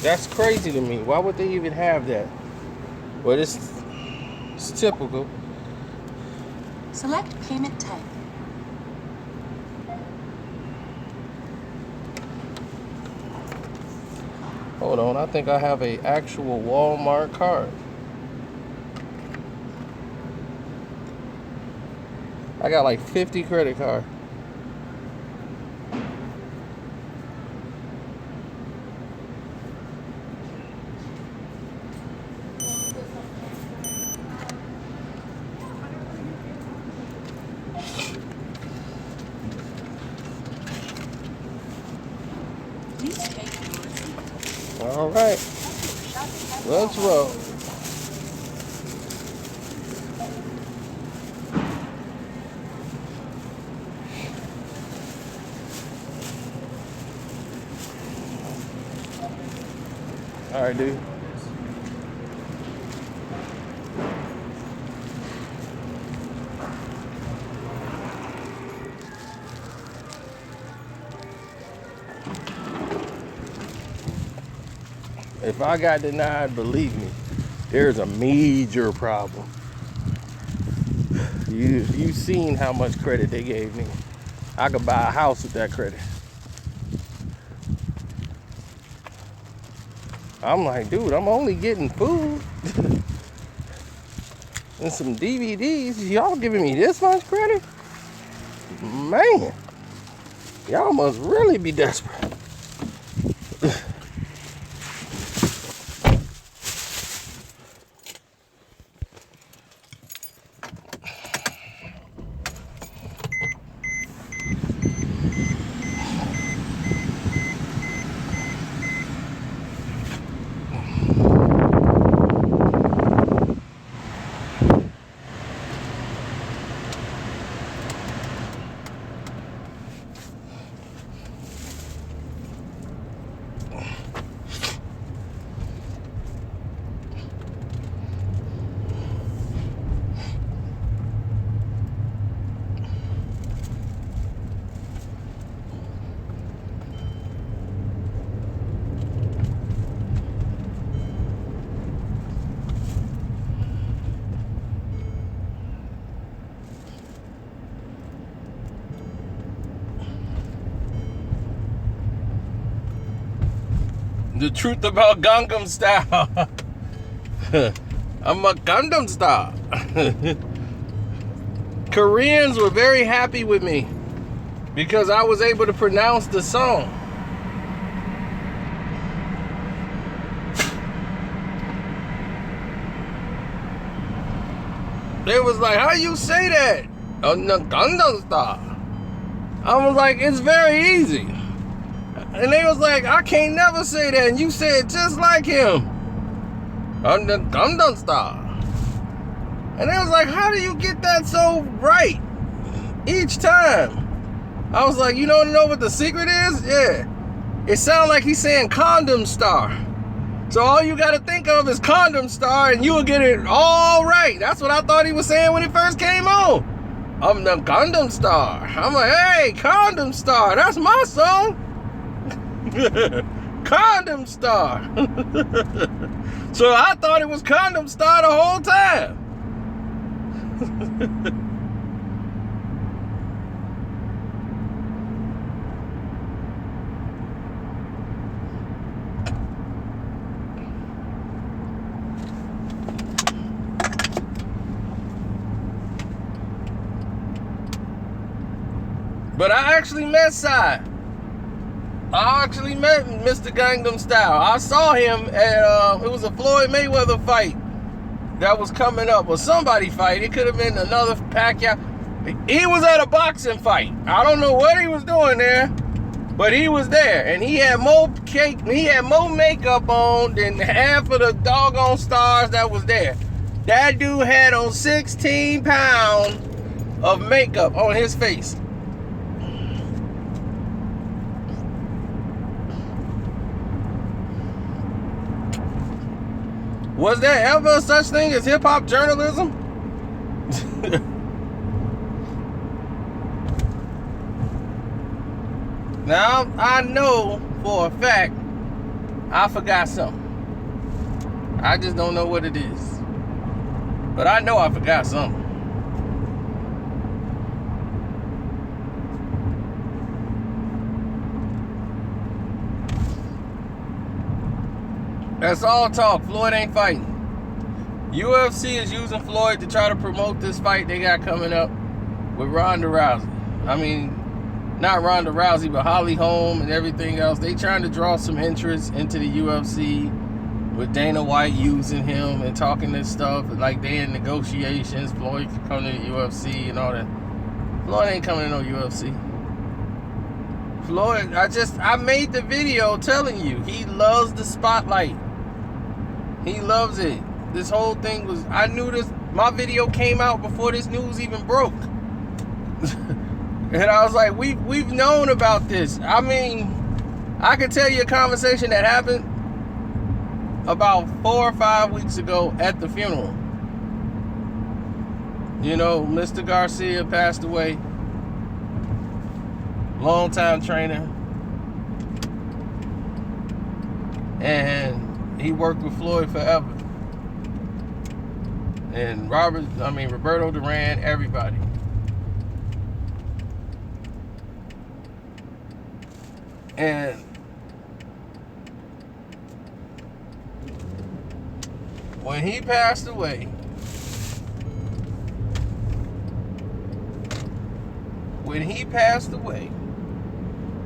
That's crazy to me. Why would they even have that? But it's typical. Select payment type. Hold on, I think I have a actual Walmart card. I got like 50 credit cards. All right. Let's roll. All right, dude. If I got denied, believe me, there's a major problem. You've seen how much credit they gave me. I could buy a house with that credit. I'm like, dude, I'm only getting food and some DVDs. Y'all giving me this much credit? Man, y'all must really be desperate. The truth about Gangnam Style. I'm a Gangnam Style. Koreans were very happy with me because I was able to pronounce the song. They was like, how you say that? On the Gangnam Style. I was like, it's very easy. And they was like, I can't never say that. And you said just like him. On the Gangnam Style. And they was like, how do you get that so right each time? I was like, you don't know what the secret is? Yeah. It sounds like he's saying condom star. So all you got to think of is condom star and you will get it all right. That's what I thought he was saying when he first came on. I'm the condom star. I'm like, hey, condom star. That's my song. Condom star. So I thought it was condom star the whole time. But I actually met Sai. I actually met Mr. Gangnam Style. I saw him at, it was a Floyd Mayweather fight that was coming up, or somebody fight. It could have been another Pacquiao. He was at a boxing fight. I don't know what he was doing there, but he was there, and he had more cake, he had more makeup on than half of the doggone stars that was there. That dude had on 16 pounds of makeup on his face. Was there ever such thing as hip-hop journalism? Now, I know for a fact I forgot something. I just don't know what it is. But I know I forgot something. That's all talk. Floyd ain't fighting. UFC is using Floyd to try to promote this fight they got coming up with Ronda Rousey. I mean, not Ronda Rousey, but Holly Holm and everything else. They trying to draw some interest into the UFC with Dana White using him and talking this stuff. Like they in negotiations. Floyd can come to the UFC and all that. Floyd ain't coming to no UFC. Floyd, I made the video telling you, he loves the spotlight. He loves it. This whole thing was, I knew this, my video came out before this news even broke. And I was like, we've known about this. I mean, I could tell you a conversation that happened about 4 or 5 weeks ago at the funeral. You know, Mr. Garcia passed away. Longtime trainer. And he worked with Floyd forever. And Roberto Duran, everybody. And when he passed away,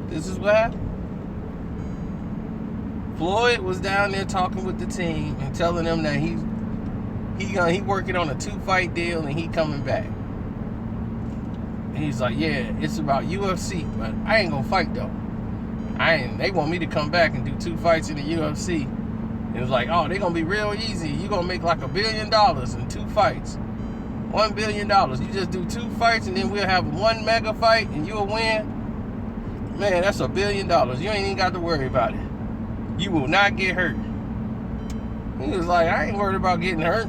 this is what happened. Floyd was down there talking with the team and telling them that he working on a 2-fight deal and he coming back. And he's like, yeah, it's about UFC, but I ain't gonna fight though. They want me to come back and do 2 fights in the UFC. And it was like, oh, they gonna be real easy. You gonna make like $1 billion in 2 fights. $1 billion. You just do 2 fights and then we'll have 1 mega fight and you'll win. Man, that's $1 billion. You ain't even got to worry about it. You will not get hurt. He was like, I ain't worried about getting hurt.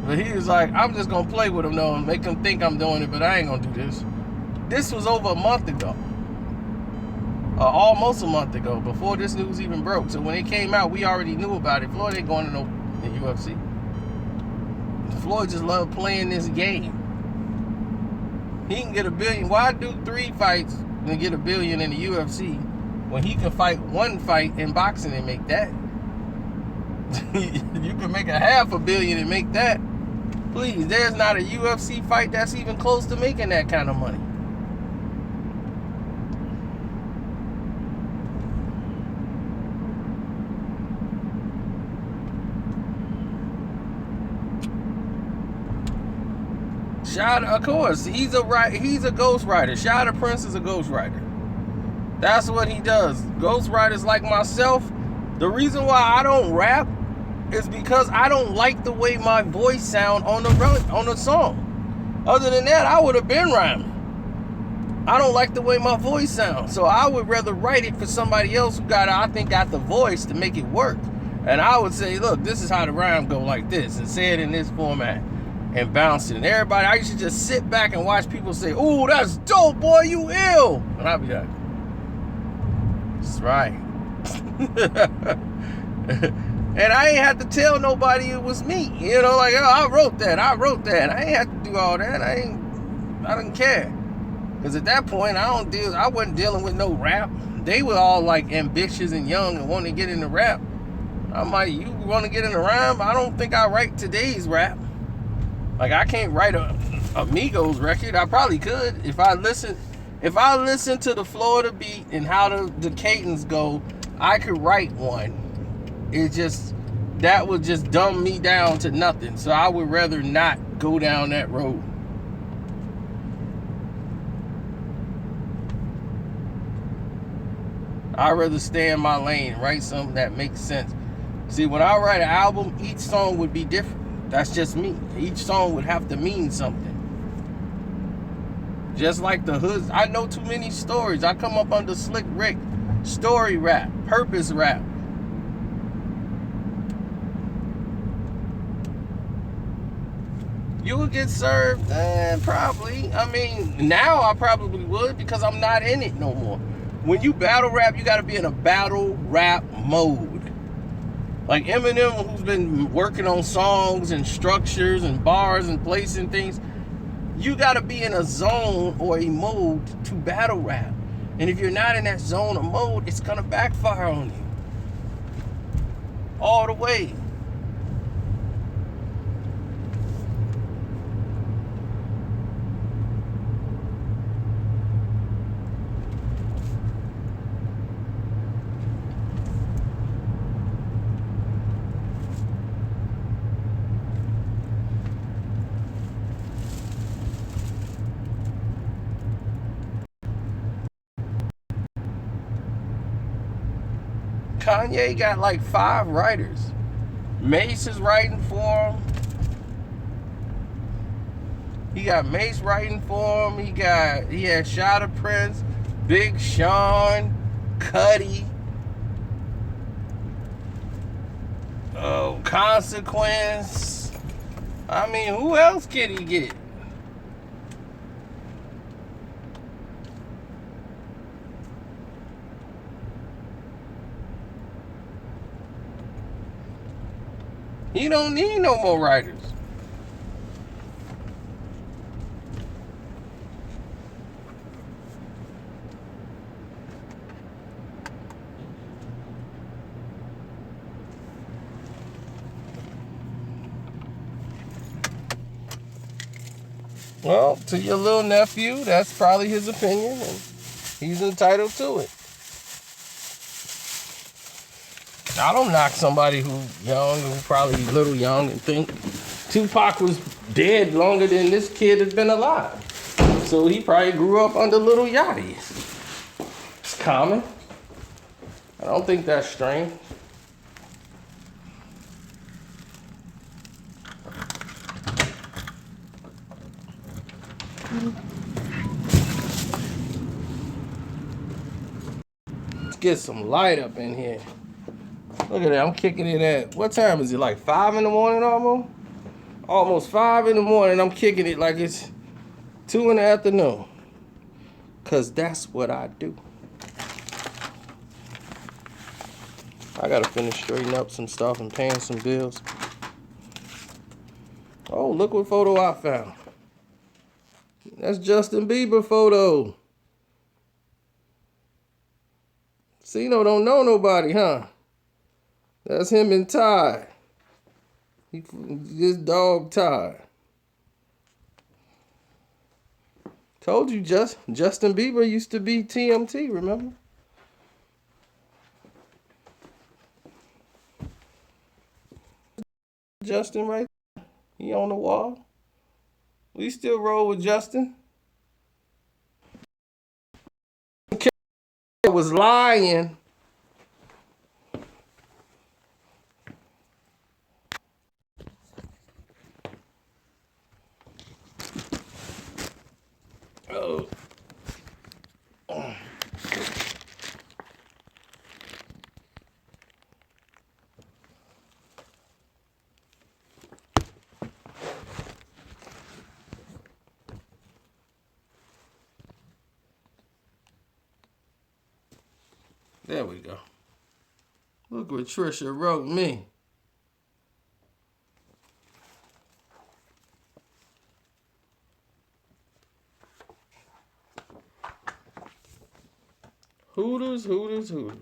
But he was like, I'm just gonna play with him though and make him think I'm doing it, but I ain't gonna do this. This was over a month ago. Almost a month ago, before this news even broke. So when it came out, we already knew about it. Floyd ain't going to no UFC. Floyd just loved playing this game. He can get $1 billion. Why do 3 fights and get $1 billion in the UFC when he can fight 1 fight in boxing and make that? You can make $500 million and make that. Please, there's not a UFC fight that's even close to making that kind of money. Of course, he's a ghostwriter. Shada Prince is a ghostwriter. That's what he does. Ghostwriters like myself, the reason why I don't rap is because I don't like the way my voice sound on the song. Other than that, I would have been rhyming. I don't like the way my voice sounds, so I would rather write it for somebody else who got the voice to make it work. And I would say, look, this is how the rhyme go like this, and say it in this format. And bounced it. And everybody, I used to just sit back and watch people say, "Ooh, that's dope, boy, you ill." And I'd be like, that's right. And I ain't had to tell nobody it was me. You know, like, oh, I wrote that. I ain't had to do all that. I didn't care. Because at that point, I wasn't dealing with no rap. They were all like ambitious and young and wanting to get into rap. I'm like, you want to get into rhyme? I don't think I write today's rap. Like, I can't write a Migos record. I probably could if I listen to the Florida beat and how the cadence go. I could write one. It just, that would just dumb me down to nothing. So I would rather not go down that road. I'd rather stay in my lane and write something that makes sense. See, when I write an album, each song would be different. That's just me. Each song would have to mean something. Just like the hoods. I know too many stories. I come up under Slick Rick. Story rap. Purpose rap. You would get served? Probably. I mean, now I probably would because I'm not in it no more. When you battle rap, you got to be in a battle rap mode. Like Eminem, who's been working on songs and structures and bars and placing things, you got to be in a zone or a mode to battle rap. And if you're not in that zone or mode, it's going to backfire on you. All the way. Kanye got like 5 writers. Mace is writing for him. He got Mace writing for him. He had Shada Prince, Big Sean, Cuddy. Oh, Consequence. I mean, who else can he get? He don't need no more writers. Well, to your little nephew, that's probably his opinion, and he's entitled to it. I don't knock somebody who's young, who probably a little young, and think Tupac was dead longer than this kid has been alive. So he probably grew up under Little Yachty. It's common. I don't think that's strange. Let's get some light up in here. Look at that, I'm kicking it at, what time is it, like 5 in the morning almost? Almost 5 in the morning, I'm kicking it like it's 2 in the afternoon. Cause that's what I do. I gotta finish straightening up some stuff and paying some bills. Oh, look what photo I found. That's Justin Bieber photo. Cino don't know nobody, huh? That's him and Ty. This dog Ty. Told you, Justin Bieber used to be TMT, remember? Justin right there. He on the wall. We still roll with Justin. Was lying. Oh. There we go. Look what Trisha wrote me. Hooters, Hooters, Hooters.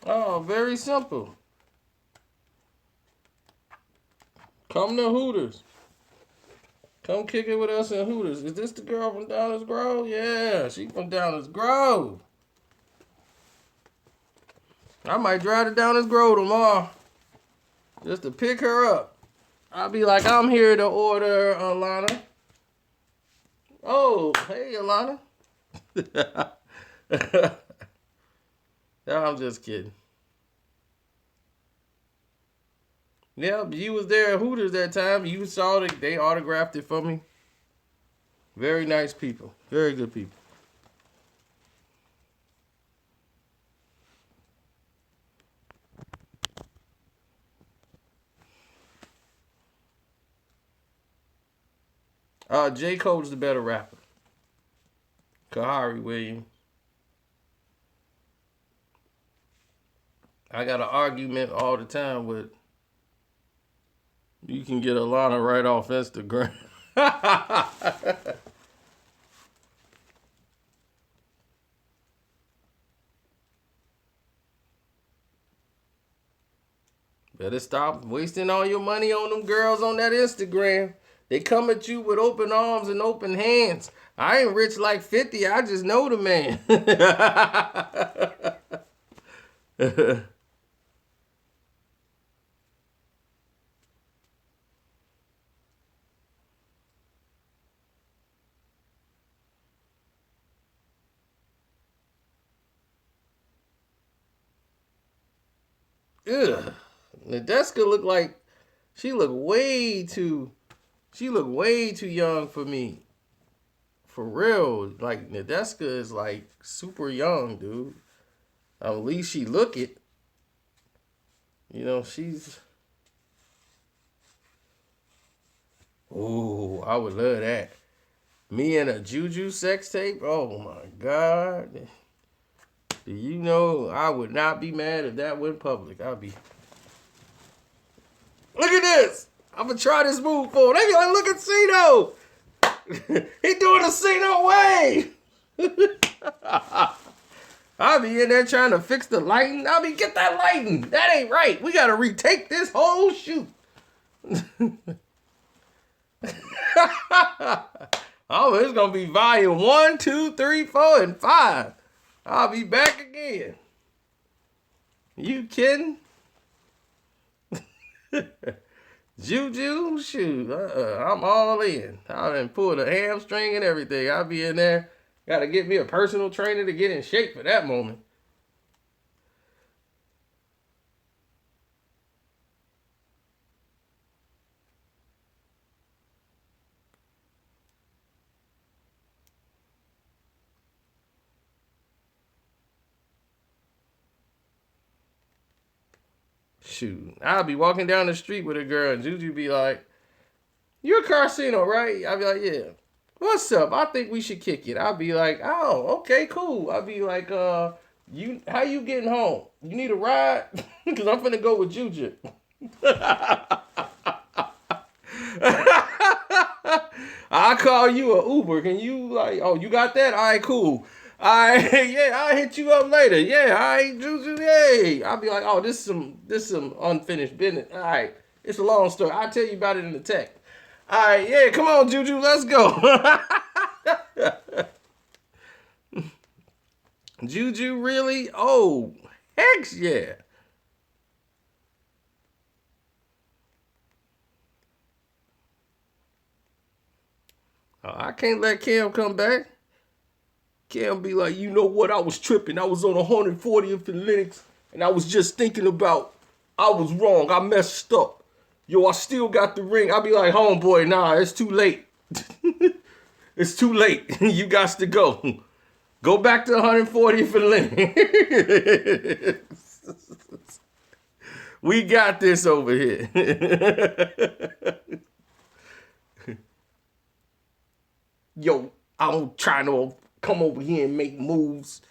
Oh, very simple. Come to Hooters. Come kick it with us in Hooters. Is this the girl from Downers Grove? Yeah, she from Downers Grove. I might drive to Downers Grove tomorrow just to pick her up. I'll be like, I'm here to order Alana. Oh, hey, Alana. No, I'm just kidding. Yeah, you was there at Hooters that time. You saw that they autographed it for me. Very nice people. Very good people. J. Cole's the better rapper. Kahari Williams. I got an argument all the time with, you can get Alana right off Instagram. Better stop wasting all your money on them girls on that Instagram. They come at you with open arms and open hands. I ain't rich like 50. I just know the man. Ugh. Nadeska looked like she looked way too young for me. For real. Like Nadeska is like super young, dude. At least she look it. You know, she's ooh, I would love that. Me and a Juju sex tape? Oh my God. Do you know I would not be mad if that went public? I'd be. Look at this. I'm gonna try this move for him. They be like, look at Cino. He doing the Cino way. I'll be in there trying to fix the lighting. I'll be, get that lighting. That ain't right. We gotta retake this whole shoot. Oh, it's gonna be volume 1, 2, 3, 4, and 5. I'll be back again. You kidding? Juju, shoot, I'm all in. I done pulled a hamstring and everything. I'll be in there. Gotta get me a personal trainer to get in shape for that moment. Shoot, I'll be walking down the street with a girl and Juju be like, "You're Carcino, right?" I'll be like, "Yeah." "What's up? I think we should kick it." I'll be like, "Oh, okay, cool." I'll be like, how you getting home? You need a ride?" Because I'm finna go with Juju. I'll call you an Uber. Can you oh, you got that? All right, cool. Yeah, I'll hit you up later. Yeah, all right, Juju, yay. I'll be like, oh, this is some unfinished business. All right, it's a long story. I'll tell you about it in the text. All right, yeah, come on, Juju, let's go. Juju, really? Oh, heck yeah. Oh, I can't let Cam come back. Cam be like, you know what? I was tripping. I was on 140th and Lennox, and I was just thinking about, I was wrong. I messed up. Yo, I still got the ring. I'll be like, homeboy, nah, it's too late. It's too late. You got to go. Go back to 140th and Lennox. We got this over here. Yo, I'm trying to come over here and make moves.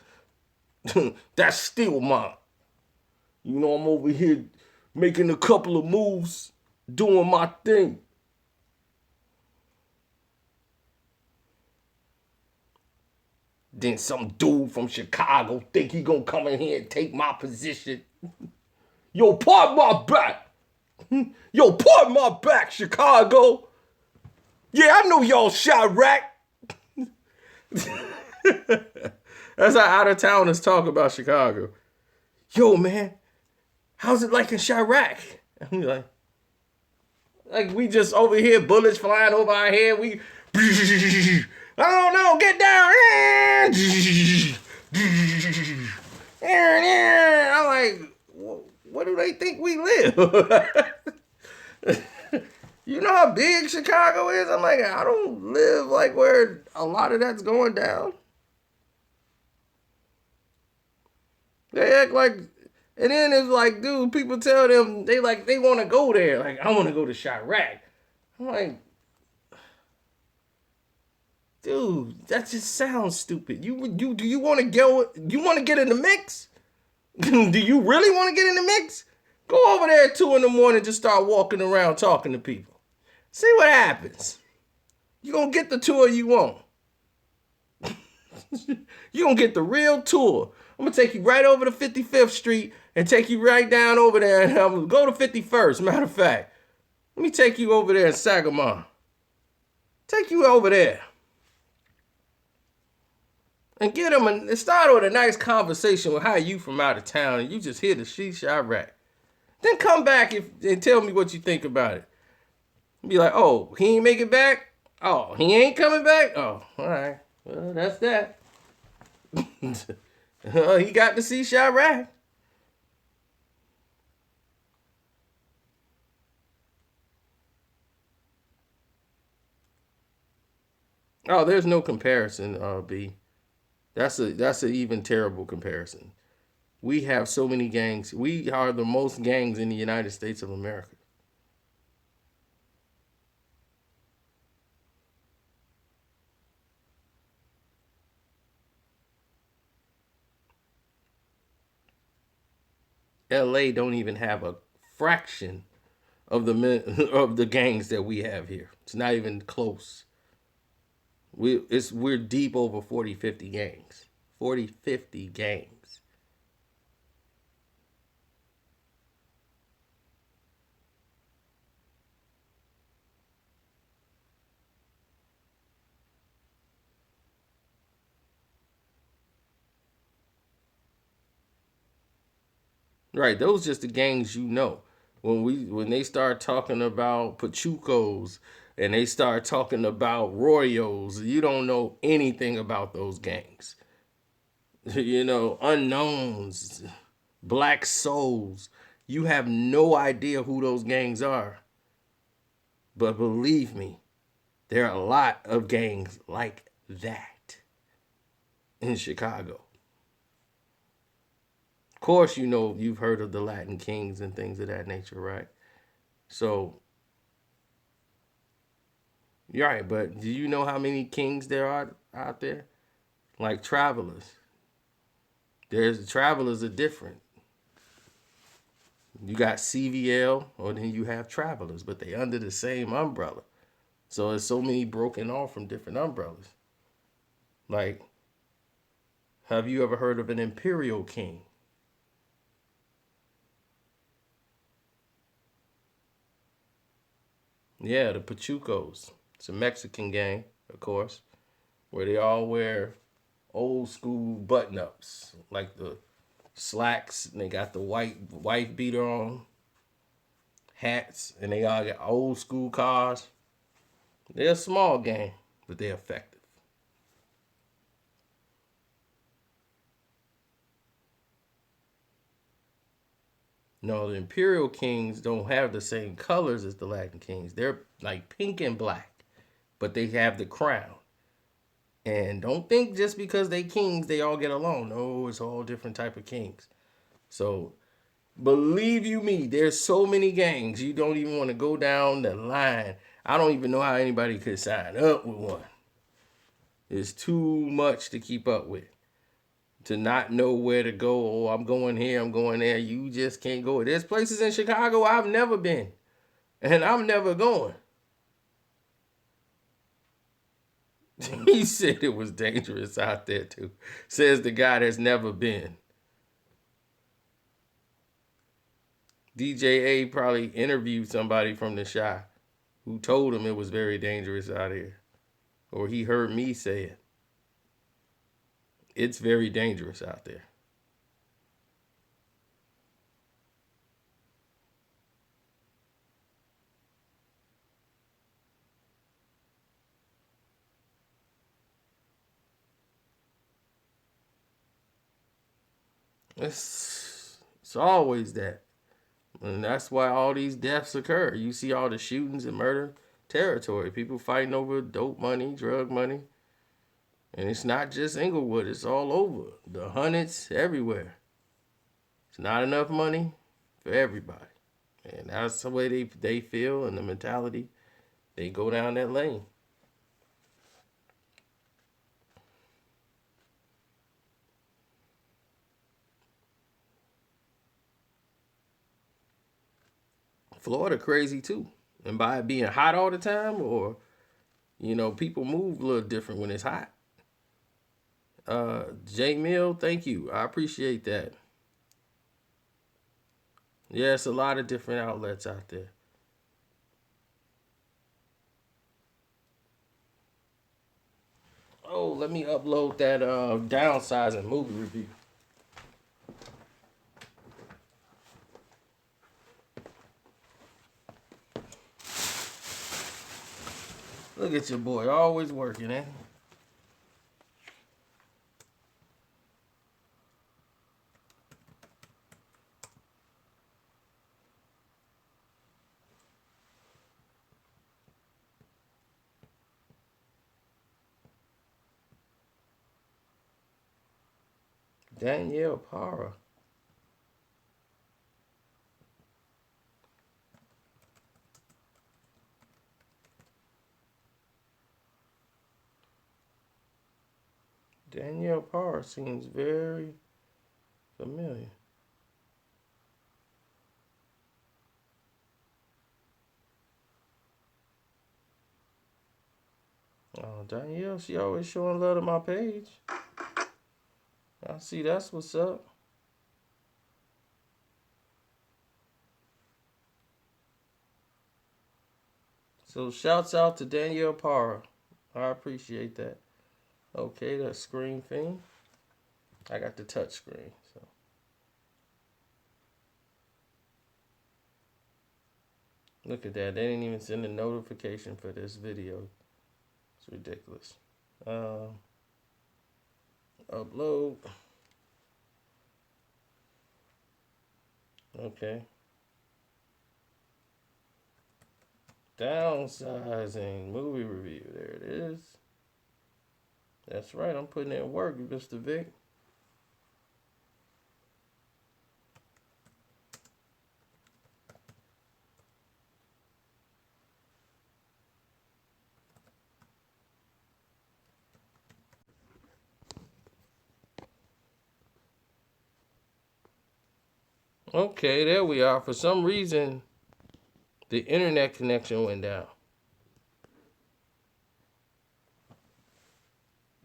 That's still mine. You know, I'm over here making a couple of moves, doing my thing. Then some dude from Chicago think he gonna come in here and take my position. Yo, pardon my back. Yo, pardon my back, Chicago. Yeah, I know y'all Chirac. That's how out-of-towners talk about Chicago. Yo, man, how's it like in Chirac? I'm like we just over here, bullets flying over our head. We, I don't know, get down. I'm like, where do they think we live? You know how big Chicago is? I'm like, I don't live like where a lot of that's going down. They act like, and then it's like, dude, people tell them they want to go there. Like, I want to go to Chirac. I'm like, dude, that just sounds stupid. Do you want to go? You want to get in the mix? Do you really want to get in the mix? Go over there at 2 a.m. Just start walking around talking to people. See what happens. You're going to get the tour you want. You're going to get the real tour. I'm gonna take you right over to 55th Street and take you right down over there, and I'm gonna go to 51st. Matter of fact, let me take you over there in Sagamore. Take you over there. And get him and start with a nice conversation with how you from out of town and you just hear the shisha rack. Then come back and tell me what you think about it. Be like, oh, he ain't make it back? Oh, he ain't coming back? Oh, all right. Well, that's that. He got the shisha rack. Oh, there's no comparison, B. That's an even terrible comparison. We have so many gangs. We are the most gangs in the United States of America. LA don't even have a fraction of the gangs that we have here. It's not even close. We're deep over 40, 50 gangs. 40, 50 gangs. Right, those just the gangs you know. When they start talking about Pachucos and they start talking about Royos, you don't know anything about those gangs. You know, unknowns, black souls. You have no idea who those gangs are. But believe me, there are a lot of gangs like that in Chicago. Of course, you know, you've heard of the Latin Kings and things of that nature, right? So, you're right, but do you know how many kings there are out there? Like travelers. Travelers are different. You got CVL, or then you have travelers, but they under the same umbrella. So there's so many broken off from different umbrellas. Like, have you ever heard of an imperial king? Yeah, the Pachucos. It's a Mexican gang, of course, where they all wear old school button-ups, like the slacks, and they got the white beater on, hats, and they all got old school cars. They're a small gang, but they're effective. No, the Imperial Kings don't have the same colors as the Latin Kings. They're like pink and black, but they have the crown. And don't think just because they kings, they all get along. No, it's all different type of kings. So believe you me, there's so many gangs, you don't even want to go down the line. I don't even know how anybody could sign up with one. It's too much to keep up with. To not know where to go. Oh, I'm going here, I'm going there. You just can't go. There's places in Chicago I've never been. And I'm never going. He said it was dangerous out there too. Says the guy that's never been. DJ A probably interviewed somebody from the Chi who told him it was very dangerous out here. Or he heard me say it. It's very dangerous out there. It's always that. And that's why all these deaths occur. You see all the shootings and murder territory. People fighting over dope money, drug money. And it's not just Inglewood. It's all over. The hundreds, everywhere. It's not enough money for everybody. And that's the way they feel and the mentality. They go down that lane. Florida crazy too. And by it being hot all the time, or, you know, people move a little different when it's hot. J Mill, thank you. I appreciate that. Yeah, it's a lot of different outlets out there. Oh, let me upload that downsizing movie review. Look at your boy, always working, eh? Danielle Para. Danielle Para seems very familiar. Oh, Danielle, she always showing love to my page. I see that's what's up. So shouts out to Danielle Para. I appreciate that. Okay, that screen thing. I got the touch screen, so. Look at that. They didn't even send a notification for this video. It's ridiculous. Upload. Okay. Downsizing movie review. There it is. That's right. I'm putting in work, Mr. Vic. Okay, there we are. For some reason, the internet connection went down.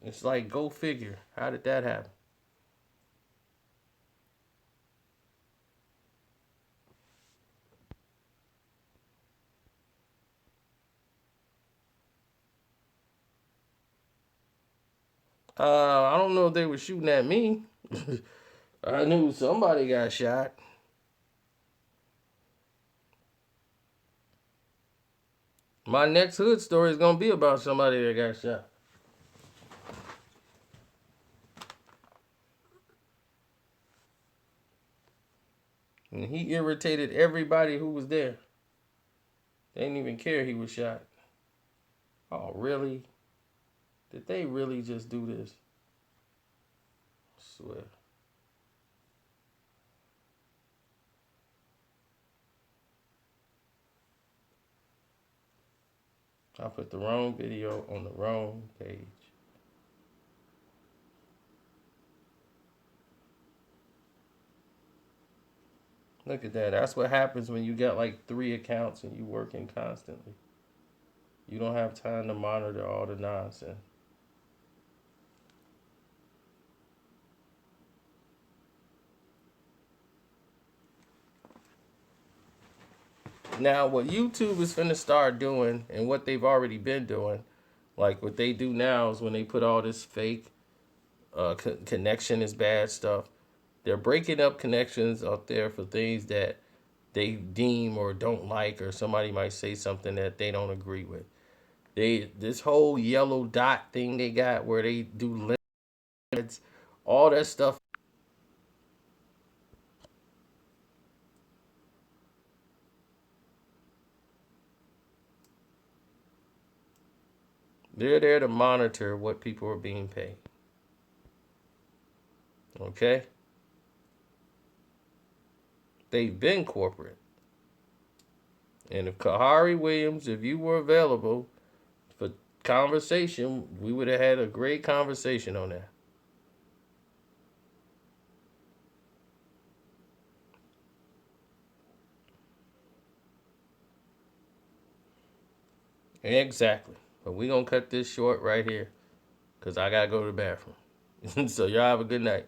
It's like, go figure. How did that happen? I don't know if they were shooting at me. I knew somebody got shot. My next hood story is going to be about somebody that got shot. And he irritated everybody who was there. They didn't even care he was shot. Oh, really? Did they really just do this? I swear. I put the wrong video on the wrong page. Look at that. That's what happens when you got like 3 accounts and you working constantly. You don't have time to monitor all the nonsense. Now, what YouTube is finna start doing, and what they've already been doing, like what they do now is when they put all this fake connection is bad stuff, they're breaking up connections out there for things that they deem or don't like, or somebody might say something that they don't agree with. This whole yellow dot thing they got where they do limits, all that stuff. They're there to monitor what people are being paid. Okay? They've been corporate. And if Kahari Williams, if you were available for conversation, we would have had a great conversation on that. Exactly. But we're going to cut this short right here because I got to go to the bathroom. So y'all have a good night.